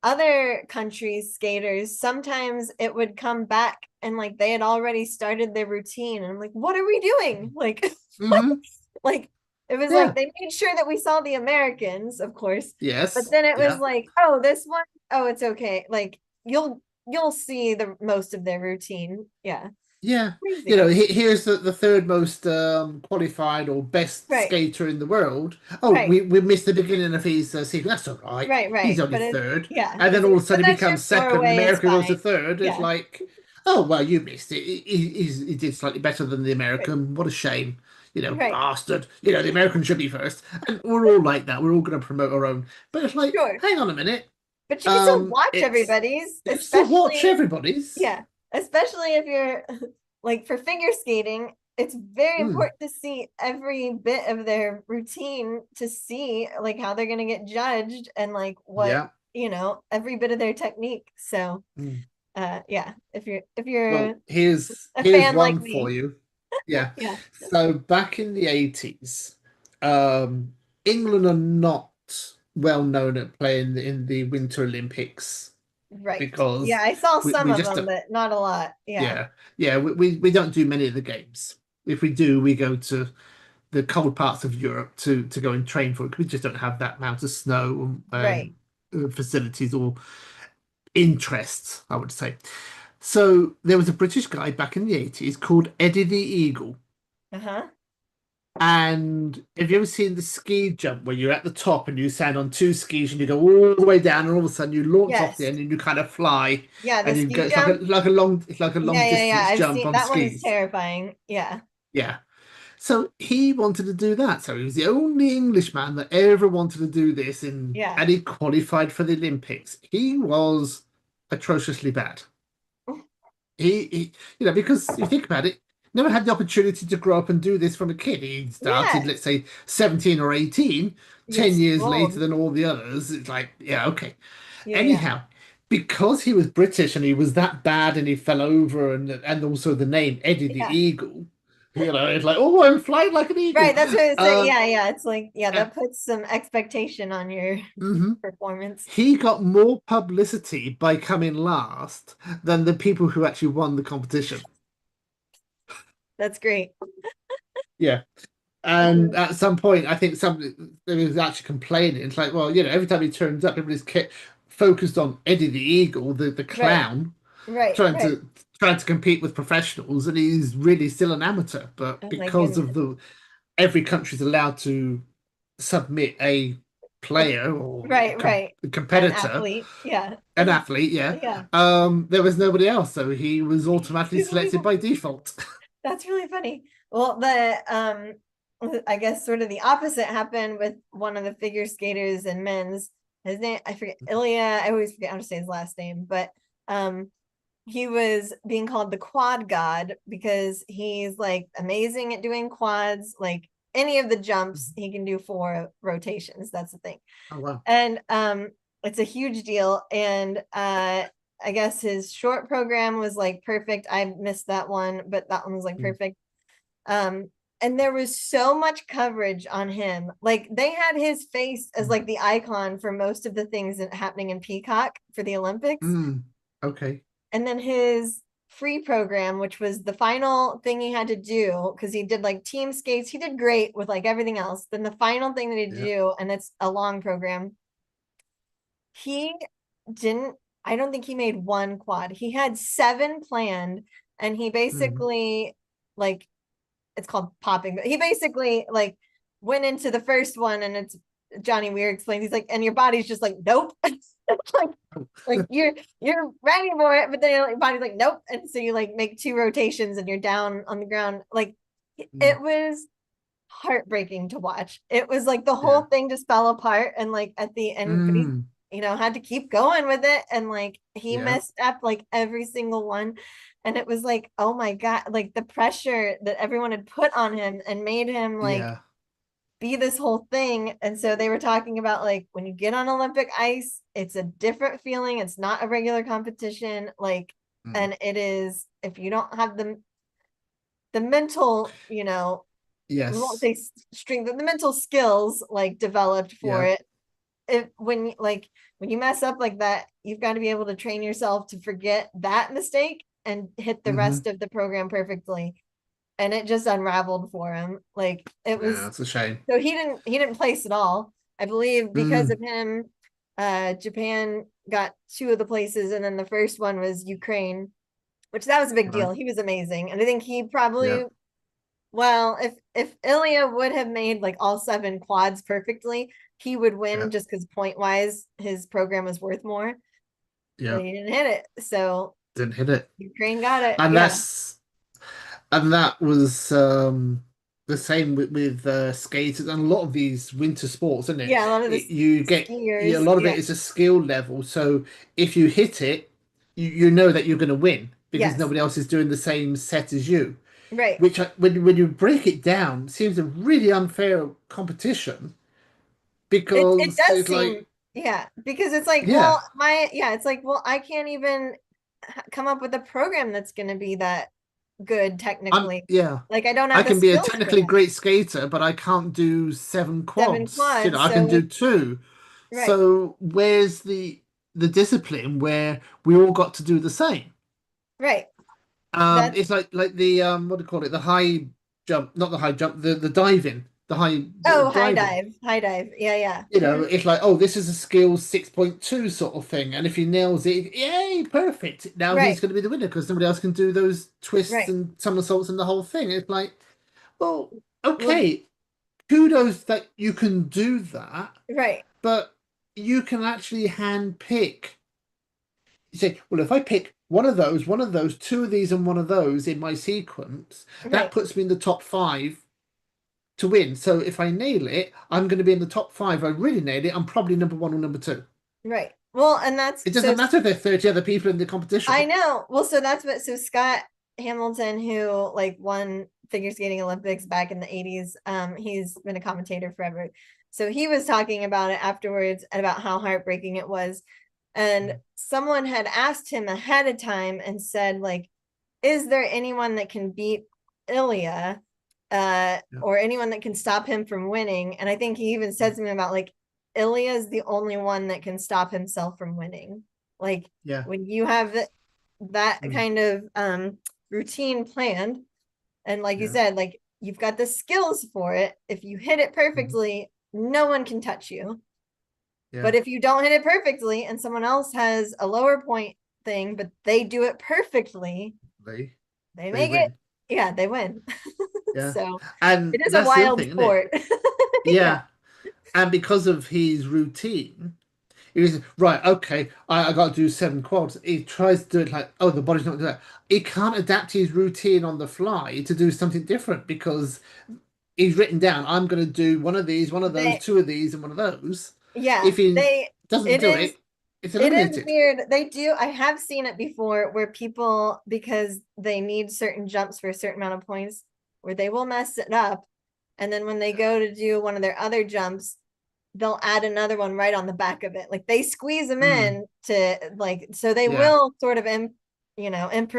other countries skaters sometimes it would come back and like they had already started their routine and I'm like, what are we doing? Like Hmm. like it was like Yeah. they made sure that we saw the Americans, of course, but Yes. then it was Yeah. like, oh, this one, oh, it's okay. Like you'll see the most of their routine. Yeah. Yeah, Crazy. here's the third most qualified or best Right. skater in the world. Oh, Right. we missed the beginning of his season. That's all right. Right, He's right. only But it, third, yeah, and then it's all like, of a but sudden he that's becomes just second. Norway, it's America goes to fine. third. It's Yeah, like, oh well, you missed it. He did slightly better than the right, American. What a shame. right. Bastard. The American should be first, and we're all like that. We're all going to promote our own. But it's like, Sure. hang on a minute. But you can still watch It's everybody's, you still watch especially, everybody's. yeah, especially if you're like for figure skating, it's very Mm, important to see every bit of their routine to see like how they're gonna get judged and like what, yeah. every bit of their technique. So Mm. yeah, if you're Well, a here's fan like one for me, you. Yeah. yeah, So back in the 80s, um, England are not well known at playing in the Winter Olympics right. Yeah, because I saw some we of just them, don't, but not a lot. Yeah, yeah, yeah, we don't do many of the games. If we do, we go to the cold parts of Europe to go and train for it. We just don't have that amount of snow right. and facilities or interests, I would say. So there was a British guy back in the 80s called Eddie the Eagle. Uh-huh. And have you ever seen the ski jump where you're at the top and you stand on two skis and you go all the way down and all of a sudden you launch off the Yes. end and you kind of fly Yeah, the and you go ski it's like a jump. like a long it's like a long Yeah, yeah, yeah. distance I've jump seen on that one is skis. terrifying. Yeah. Yeah. So he wanted to do that. So he was the only Englishman that ever wanted to do this Yeah. and he qualified for the Olympics. He was atrociously bad. Because you think about it, never had the opportunity to grow up and do this from a kid. He started, Yes. let's say, 17 or 18, You're 10 so years later old. than all the others. It's like, yeah, okay. Yeah, yeah. Anyhow, because he was British and he was that bad and he fell over and also the name Eddie the Yeah. Eagle, it's like, oh, I'm flying like an Right. eagle. That's what I say. Um, Yeah, yeah. It's like, yeah, uh, that puts some expectation on your mhm. performance. He got more publicity by coming last than the people who actually won the competition. That's great. Yeah. And at some point, I think somebody was actually complaining. It's like, well, every time he turns up, everybody's focused on Eddie the Eagle, the Right. clown, Right. trying Right. to trying to compete with professionals, and he's really still an amateur. But Oh my because of goodness. the every country's allowed to submit a A- player or Right, right. An competitor, athlete. Yeah. an athlete, yeah. Yeah. There was nobody else, so he was automatically selected by default. That's really funny. Well, I guess sort of the opposite happened with one of the figure skaters in men's. His name, I forget, Ilya. I always forget how to say his last name, but he was being called the quad god because he's like amazing at doing quads. Like any of the jumps, he can do 4 rotations. That's the thing. Oh wow. And it's a huge deal. And I guess his short program was like perfect. I missed that one, but that one was like Mm. perfect. Um, and there was so much coverage on him. Like they had his face as Mm. like the icon for most of the things that happening in Peacock for the Olympics. Mm. Okay. And then his free program, which was the final thing he had to do, because he did like team skates. He did great with like everything else. Then the final thing that he Yeah. do, and it's a long program, he didn't, I don't think he made one quad. He had seven planned, and he Mm. basically like it's called popping, but he basically like went into the first one, and it's Johnny Weir explains, he's like, and your body's just like, nope. like Oh. like you're ready for it, but then your body's like, nope. And so you like make two rotations and you're down on the ground. Like Mm. it was heartbreaking to watch. It was like the whole Yeah. thing just fell apart, and like at the end, but he, Mm. had to keep going with it, and like he Yeah. messed up like every single one. And it was like, oh my God, like the pressure that everyone had put on him and made him like Yeah. be this whole thing. And so they were talking about like when you get on Olympic ice, it's a different feeling. It's not a regular competition. Like, Mm. and it is, if you don't have the mental, we won't Yes. say strength, but the mental skills like developed for Yeah. it. If when you mess up like that, you've got to be able to train yourself to forget that mistake and hit the Hmm. rest of the program perfectly. And it just unraveled for him. Like it Yeah. was, It's a shame. so he didn't place at all. I believe because Mm. of him, Japan got two of the places, and then the first one was Ukraine, which that was a big deal. Right. He was amazing. And I think he Yeah. probably, well, if Ilya would have made like all seven quads perfectly, he would Yeah. win just because point wise his program was worth more. But Yeah. he didn't hit it. So Didn't hit it. Ukraine got it. And Yeah. that's and that was the same with skaters and a lot of these winter sports, isn't it? Yeah, a lot of the You get, yeah, a skiers. lot of Yeah. it is a skill level. So if you hit it, you know that you're going to win because Yes. nobody else is doing the same set as you. Right. Which, when you break it down, seems a really unfair competition It because does it's seem, like, yeah, because it's like, yeah, well, it's like, well, I can't even come up with a program that's going to be that good technically. yeah. Like I don't I have the can be a skills for technically that. great skater, but I can't do seven Seven quads. quads. I So can do like, two. right, So where's the discipline where we all got to do the same? right. That's, It's like the what do you call it? The high jump, not the high jump, the diving, the high oh, high diving. dive, high dive. Yeah, yeah. You know, it's like, oh, this is a skill 6.2 sort of thing, and if he nails it, yay, perfect. Now Right, he's going to be the winner because somebody else can do those twists right. and somersaults and the whole thing. It's like, well, Well, okay, kudos that you can do that, right, but you can actually hand pick. You say, well, if I pick one of those, two of these, and one of those in my sequence, that right, puts me in the top five to win. So if I nail it, I'm going to be in the top five. If I really nail it, I'm probably number one or number two. right. Well, and that's It so doesn't matter if there's 30 other people in the I competition. know. Well, so that's what, so Scott Hamilton, who like won figure skating Olympics back in the 80s, he's been a commentator forever. So he was talking about it afterwards and about how heartbreaking it was. And someone had asked him ahead of time and said, like, is there anyone that can beat Ilya? Yeah, Or anyone that can stop him from winning? And I think he even said something about like Ilya is the only one that can stop himself from winning. Like yeah, when you have that mm, kind of routine planned, and like you yeah, said, like you've got the skills for it. If you hit it mhm, perfectly, no one can touch you. yeah. But if you don't hit it perfectly and someone else has a lower point thing, but they do it perfectly, They they they make it. win. Yeah, they win. Yeah, So and it is a that's the other wild thing, isn't it? sport. Yeah. Yeah, and because of his routine, he was right. Okay, I got to do seven quads. He tries to do it like, oh, the body's not doing that. He can't adapt his routine on the fly to do something different because he's written down, I'm going to do one of these, one of those, They, two of these, and one of those. yeah, If he they, doesn't it do is, it, it's it is eliminated. weird. They do, I have seen it before where people, because they need certain jumps for a certain amount of points, where they will mess it up. And then when they go to do one of their other jumps, they'll add another one right on the back of it. Like they squeeze them Mm. in to like, so they Yeah. will sort of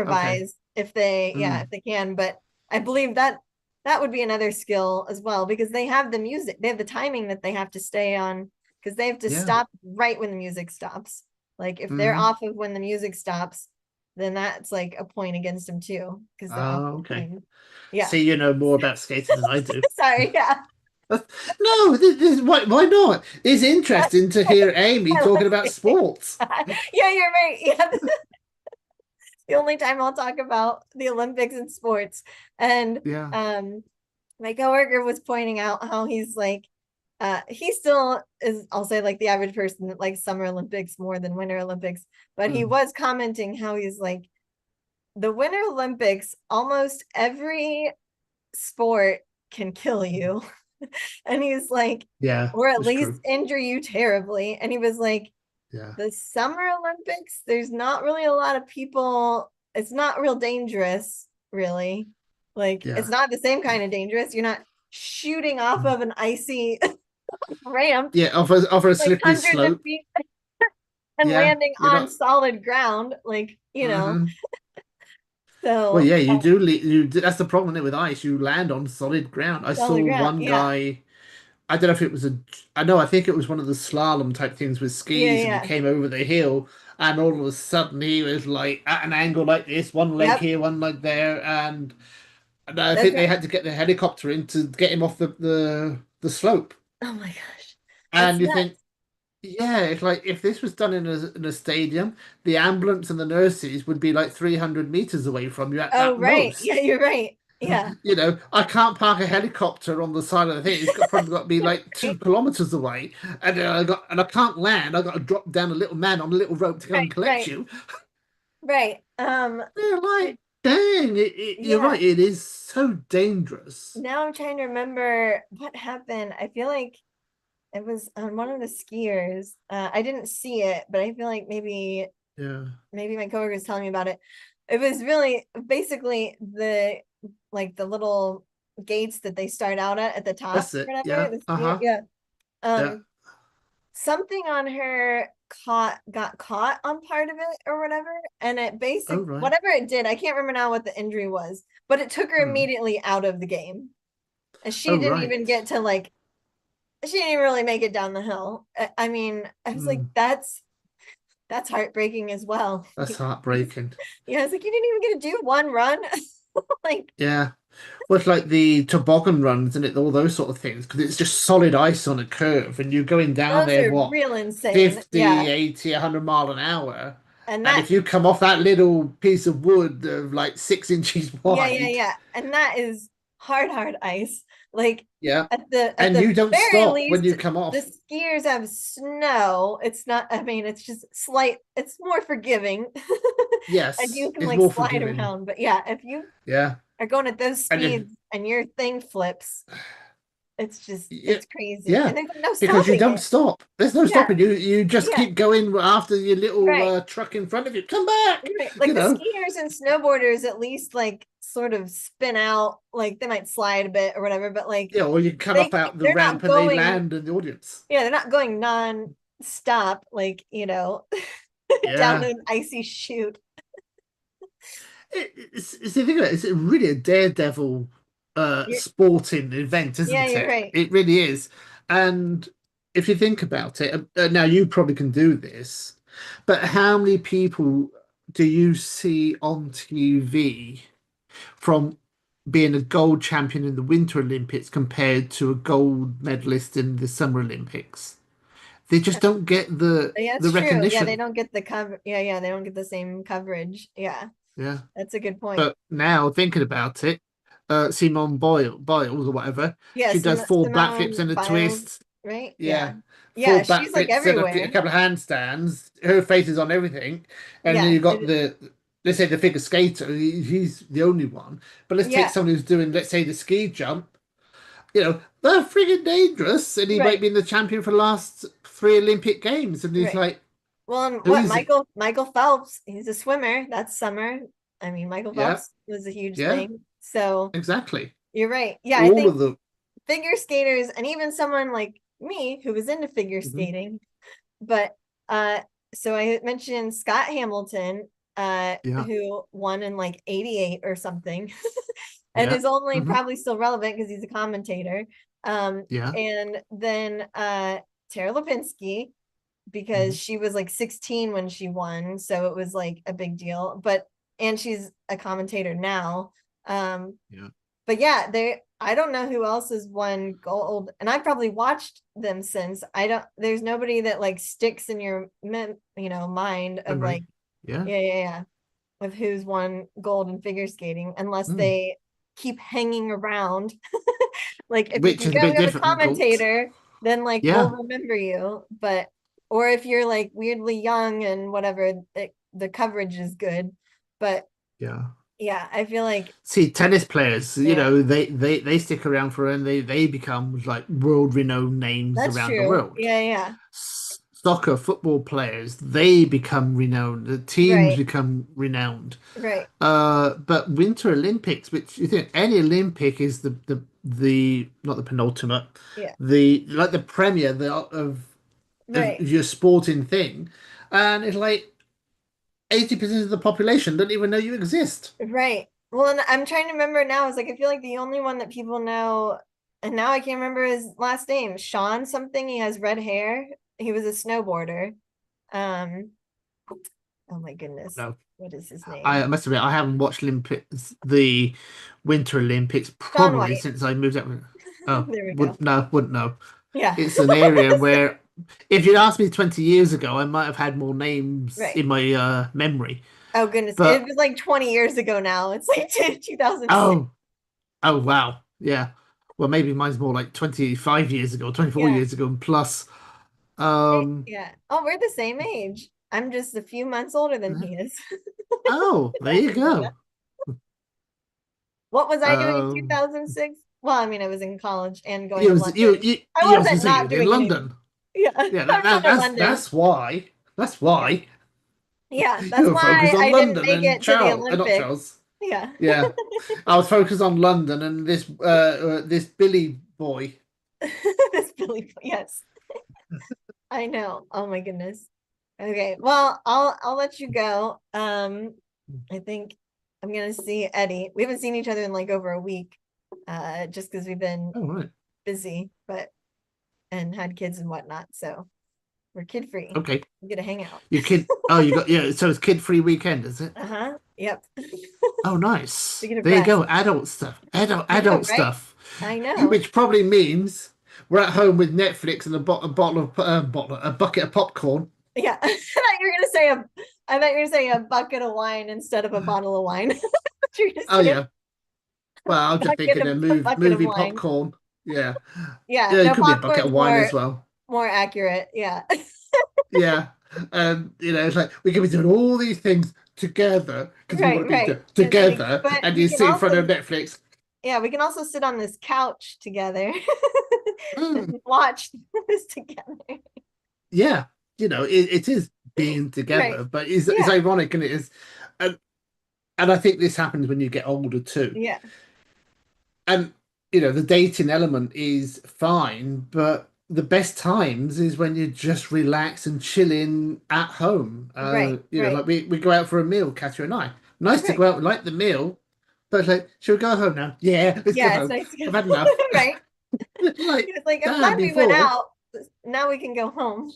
Okay. improvise if they, yeah, if Mm. they can. But I believe that that would be another skill as well because they have the music, they have the timing that they have to stay on because they have to Yeah. stop right when the music stops. Like if they're Hmm. off of when the music stops, then that's like a point against them too because they're off Oh, the okay. time. Yeah. See, you know more about skating than I do. Sorry. Yeah. No, why not? It's interesting to hear Amy I love talking about skating. sports. Yeah, you're right. Yeah, the only time I'll talk about the Olympics and sports. And Yeah. um my coworker was pointing out how he's like he still is, I'll say, like the average person that likes Summer Olympics more than Winter Olympics, but he Mm. was commenting how he's like the Winter Olympics, almost every sport can kill you. And he's like, Yeah, or at it's least true. injure you terribly. And he was like, Yeah. the Summer Olympics, there's not really a lot of people. It's not real dangerous, really. Like, it's Yeah. not the same kind of dangerous. You're not shooting off Mm. of an icy ramp Yeah, off a like slippery hundreds of slope. feet and Yeah, landing you're on not. solid ground. Like, Hmm. Well, so yeah, that's the problem with ice. You land on solid ground. I solid saw ground. one Yeah. guy. I don't know if it was a. I know. I think it was one of the slalom type things with Yeah. skis, and he Yeah. came over the hill, and all of a sudden he was like at an angle like this, one leg Yep. here, one leg there, and I That's think they right. had to get the helicopter in to get him off the slope. Oh my gosh. That's And you think, nuts. yeah, it's like if this was done in a stadium, the ambulance and the nurses would be like 300 meters away from you Oh, at right. Yeah, most. you're right. Yeah. You know, I can't park a helicopter on the side of the thing. Probably got to be like 2 kilometers away, and I can't land. I got to drop down a little man on a little rope to come and Right, collect right, you. right. They're like, dang, you're Yeah. right. It is so dangerous. Now I'm trying to remember what happened. I feel like it was on one of the skiers. I didn't see it, but I feel like Yeah, maybe my coworker was telling me about it. It was really basically the like the little gates that they start out at the top that's or it. whatever. Yeah, The skier, uh-huh. yeah. Yeah. Um, something on her got caught on part of it or whatever, and it Oh, basic right. whatever it did, I can't remember now what the injury was, but it took her Hmm. immediately out of the game, and she Oh, didn't even right. get to like, she didn't even really make it down the hill. I mean, I was like, Hmm. that's heartbreaking as well. That's heartbreaking. Yeah, I was like, you didn't even get to do one run. Like, Yeah. Well, it's like the toboggan runs and all those sort of things, because it's just solid ice on a curve, and you're going down those there, are what, real insane. 50, Yeah. 80, 100 mile an hour. And And that, if you come off that little piece of wood of like 6 inches yeah, yeah, wide, yeah. And that is hard ice. Like yeah, at and the you don't very stop when least, you come the off. skiers have snow. It's not, I mean, it's just slight, it's more forgiving. And you Yes, can it's like more slide forgiving. around. But yeah, if you Yeah. are going at those And if, speeds and your thing flips, it's just, yeah, it's crazy. yeah, And there's no because you stopping don't it. stop. There's no Yeah, stopping. You just yeah, keep going after your little right. truck in front of you. Come back, Right. you Like the know. skiers and snowboarders at least like sort of spin out, like they might slide a bit or whatever, but like Yeah, or you come up they out the they're not ramp and they going, land in the audience. yeah, they're not going non-stop, like, down Yeah. an icy chute. It's the thing about it, it's really a daredevil You're, sporting event, yeah, isn't you're it? right. It really is. And if you think about it, now you probably can do this, but how many people do you see on TV from being a gold champion in the Winter Olympics compared to a gold medalist in the Summer Olympics? They just don't get Yeah, the it's true. Yeah, they recognition. don't get the cover. Yeah, yeah, they don't get the same coverage. Yeah, Yeah. that's a good point. But now thinking about it, Simone Biles or whatever, Yeah, she does four backflips Simone and a Biles, twist. right? Yeah. Yeah, Yeah, four she's like backflips and a everywhere. couple of handstands. Her face is on everything, and then Yeah, you got let's say the figure skater. He's the only one. But let's take yeah, someone who's doing, let's say, the ski jump. You know, they're friggin' dangerous, and he might right, be the champion for the last three Olympic Games, and he's right. like, Well, and who what is he? Michael Phelps, he's a swimmer. That's summer. I mean, Michael Yeah, Phelps was a huge yeah, thing. So exactly. you're right. Yeah, I All think of them. figure skaters and even someone like me, who was into figure Hmm. skating. But uh, so I mentioned Scott Hamilton, Yeah. who won in like 88 or something, and Yeah. is only Hmm. probably still relevant because he's a commentator. Yeah. And then Tara Lipinski, because Hmm. she was like 16 when she won, so it was like a big deal. But and she's a commentator now. Um, Yeah. but yeah, they I don't know who else has won gold, and I've probably watched them since. I don't. There's nobody that like sticks in your mind of like Memory. Yeah. yeah of who's won gold in figure skating, unless Mm. they keep hanging around. Like if you Which can is a go, bit we have a difficult. commentator, then like we'll Yeah. remember you. But or if you're like weirdly young and whatever, the coverage is good. But Yeah. yeah, I feel like See, tennis players, yeah, they stick around for and they become like world-renowned names that's around the true. world. Yeah. Soccer, football players, they become renowned. The teams Right, become renowned. right. But Winter Olympics, which you think any Olympic is the not the penultimate, Yeah, the like the premier of right, your sporting thing, and it's like 80% of the population don't even know you exist. right. Well, and I'm trying to remember now. It's like I feel like the only one that people know, and now I can't remember his last name. Sean something. He has red hair. He was a snowboarder. Um, oh my goodness, No, what is his I name? must admit I haven't watched the Winter Olympics Sean probably White. since I moved up. Oh, There we go. wouldn't know. Yeah. It's an area where if you'd asked me 20 years ago, I might have had more names Right. in my memory. Oh goodness, it But was like 20 years ago now. It's like 2006. oh, oh wow. Yeah. Well, maybe mine's more like 25 years ago, 24 Yeah. years ago and plus. Um, Yeah. Oh, we're the same age. I'm just a few months older than he is. oh, there you go. What was I doing in Um, 2006? Well, I mean, I was in college and going you to was London. I you I was gonna wasn't say you not were in doing anything. London. Yeah, Yeah, I was going to London. that's why. That's Yeah. why Yeah, you that's were why focused on I didn't London make and it to the Charles, not Olympics. Charles. Yeah. Yeah, I was focused on London and this Billy boy. This Billy, yes. I know. Oh my goodness. Okay. Well, I'll let you go. I think I'm gonna see Eddie. We haven't seen each other in like over a week, just because we've been Oh right, busy, but and had kids and whatnot. So we're kid free. okay. We get to hang out. Your kid. Oh, you got yeah. So it's kid-free weekend, is it? Uh-huh. Yep. Oh, nice. We get a There you rest. go. Adult stuff. I know, Adult right? stuff. I know. Which probably means we're at home with Netflix and a bucket of popcorn. Yeah. I thought you were gonna say I thought you were gonna say a bucket of wine instead of a bottle of wine. You're just Oh saying yeah. Well, I'm just thinking a bucket of movie wine. popcorn. Yeah. Yeah, Yeah, it no, could be a bucket popcorn's of wine as well. more accurate. Yeah. Yeah. And it's like we could be doing all these things together because we Right, want to be right. It's like, together. but And we you can sit in front also, of Netflix. yeah, we can also sit on this couch together Mm, and watch this together. yeah. It is being Right. together, but it's Yeah. ironic and it is. And, and I think this happens when you get older too. Yeah. And the dating element is fine, but the best times is when you just relax and chilling at home. Right. Right. Like we go out for a meal, Katya and I. Nice to Right. go out and like the meal, but it's like, should we go home now? Yeah, let's go Yeah, it's home. nice to I've go. had enough. Right. Like, It's like I'm damn, glad we went before, out. Now we can go home.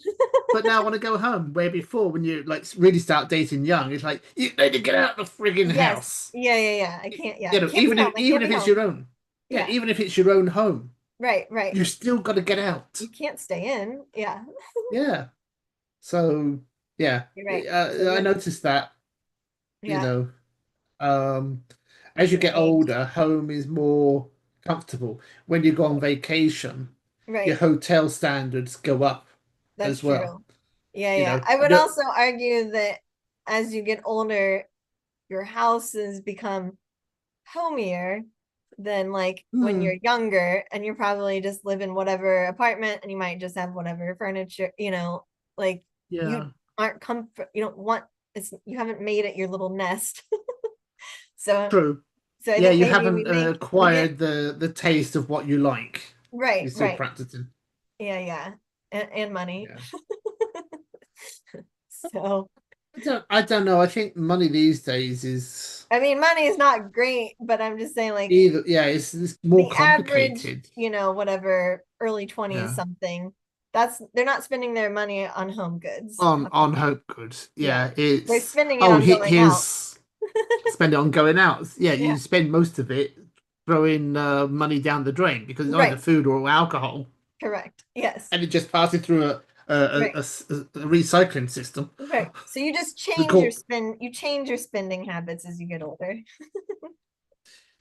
but now I want to go home. Where before, when you like really start dating young, it's like you need to get out of the frigging Yes. house. Yeah. I can't, yeah. Kids Even home. I can't if be it's home. your own, yeah, Yeah. even if it's your own home, Right. you still got to get out. You can't stay in. Yeah. Yeah. So yeah, You're right. So I we're noticed that, you yeah, know, um, as you different get age. older, home is more comfortable. When you go on vacation, your Right. hotel standards go up That's as well. true. Yeah, You yeah. know, I would also argue that as you get older, your houses become homier than like when hmm, you're younger and you're probably just live in whatever apartment and you might just have whatever furniture, like you yeah, aren't comfort, you don't want you haven't made it your little nest. So true. so I Yeah, think you maybe haven't we get acquired the taste of what you like. right, You're still right. practicing. Yeah, yeah. And money. Yeah. So, I don't know. I think money these days is I mean, money is not great, but I'm just saying, like, either, yeah, it's more the average, complicated. whatever, early 20s Yeah. something, they're not spending their money on home goods. On I'll tell on you. Hope Goods. Yeah. Yeah, They're it's spending it oh on going out. here's spend it on going out. Yeah, Yeah. you spend most of it throwing money down the drain because it's either Right. food or alcohol, Correct. Yes. and it just passes through Right. a recycling system. Right. So you just The change your call change your spending habits as you get older.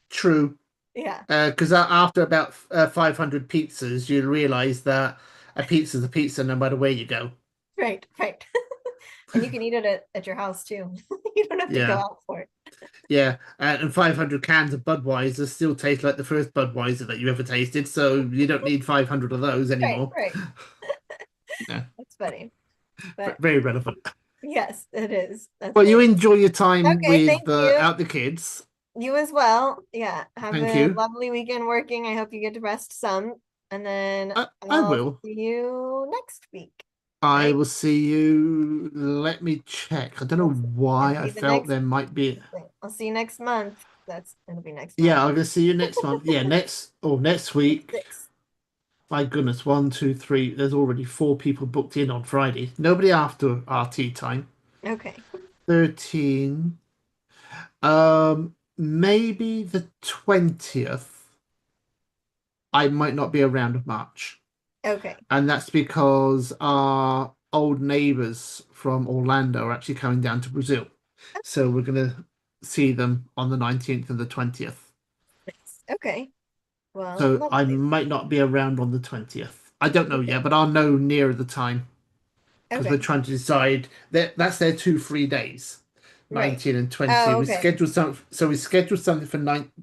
true, Yeah. because after about 500 pizzas, you realize that a pizza's a pizza no matter where you go. Right. Right. And you can eat it at your house too. You don't have to go Yeah, out for it. yeah, and 500 cans of Budweiser still taste like the first Budweiser that you ever tasted, so you don't need 500 of those Right. anymore. Right. Yeah, That's funny. But very relevant. yes, it is. That's Well, you very enjoy your time okay. with Thank you. out the kids. You as well. Yeah. Have Thank a you. lovely weekend working. I hope you get to rest some. And then I I'll will. see you next week. I Right? will see you. Let me check. I don't know why It'll I be the felt next there might be. I'll see you next month. It'll be next Yeah, month. I'm gonna see you next month. Yeah, next The week. 6th. My goodness, one, two, three. There's already four people booked in on Friday. Nobody after our tea time. Okay. 13. Maybe the 20th. I might not be around much. Okay. And that's because our old neighbors from Orlando are actually coming down to Brazil. So we're going to see them on the 19th and the 20th. Nice. Okay. Well, So I lovely. might not be around on the 20th. I don't know Okay. yet, but I'll know nearer the time because we're Okay. trying to decide that that's their 2 free days, Right. 19 and 20. Oh, We okay. scheduled some, so we scheduled something for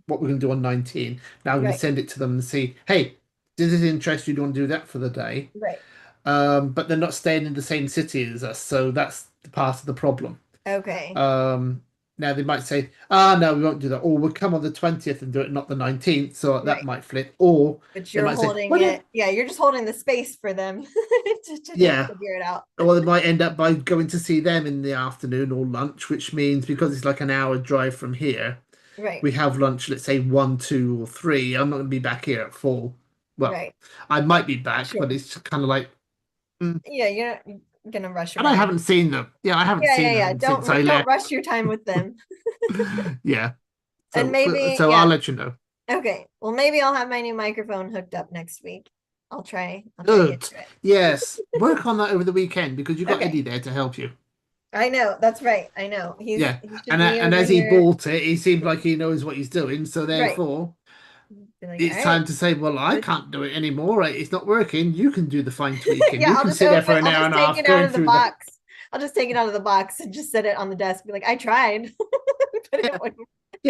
what we're going to do on 19. Now I'm going to Right. send it to them and see, hey, does this interest you? Do you want to do that for the day? Right. But they're not staying in the same city as us, so that's the part of the problem. Okay. Um, Now they might say, "Ah, no, we won't do that," or we'll come on the 20th and do it, not the 19th, so that Right. might flip. Or But they you're might say, holding "Well, yeah, it. Yeah, you're just holding the space for them to yeah," figure it out. or they might end up by going to see them in the afternoon or lunch, which means because it's like an hour drive from here, Right. we have lunch, let's say 1, 2, or 3. I'm not going to be back here at 4. Well, Right. I might be back, but Sure. it's kind of like. mm, Yeah, you're not gonna rush And I around. haven't seen them. Yeah, I haven't Yeah, yeah, seen yeah. them since I Don't left. rush your time with them. Yeah. And So maybe, so I'll yeah. let you know. Okay. Well, maybe I'll have my new microphone hooked up next week. I'll try to get Good. to it. Yes. Work on that over the weekend because you got Okay. Eddie there to help you. I know. That's right. I know. Yeah. He should And be and over as he here. bought it, he seemed like he knows what he's doing. So Right. therefore, Be like, all it's right. time to say, well, I Let's can't do it anymore. It's not working. You can do the fine tweaking. yeah, You can sit there for an I'll hour just and a take half it out going of the through the. box. I'll just take it out of the box and just set it on the desk. Be like, I tried, but Yeah.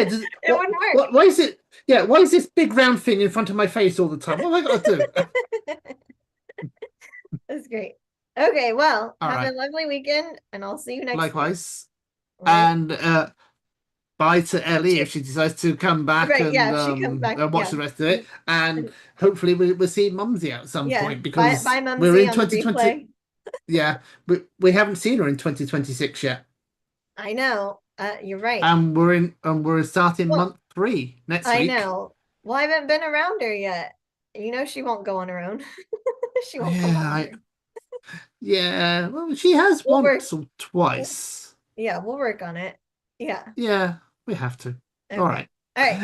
it Yeah. wouldn't work. Why is it? Yeah. Why is this big round thing in front of my face all the time? What have I got to do? That's great. Okay, well, All have a right. lovely weekend and I'll see you next week. Likewise. Right. And bye to Ellie if she decides to come back Right. Yeah, if she comes back. and watch Yeah. the rest of it. And hopefully we'll see Mumsy at some Yeah. point Bye because bye we're Mumsy in on the 2020. replay. Yeah, we haven't seen her in 2026 yet. I know. You're right. And we're starting Well, month 3 next I week. know. Well, I haven't been around her yet. You know she won't go on her own. She won't come Yeah, on her own. yeah. Well, she has We'll work. once or twice. Yeah, we'll work on it. Yeah. Yeah, we have to. All Okay. right. All right.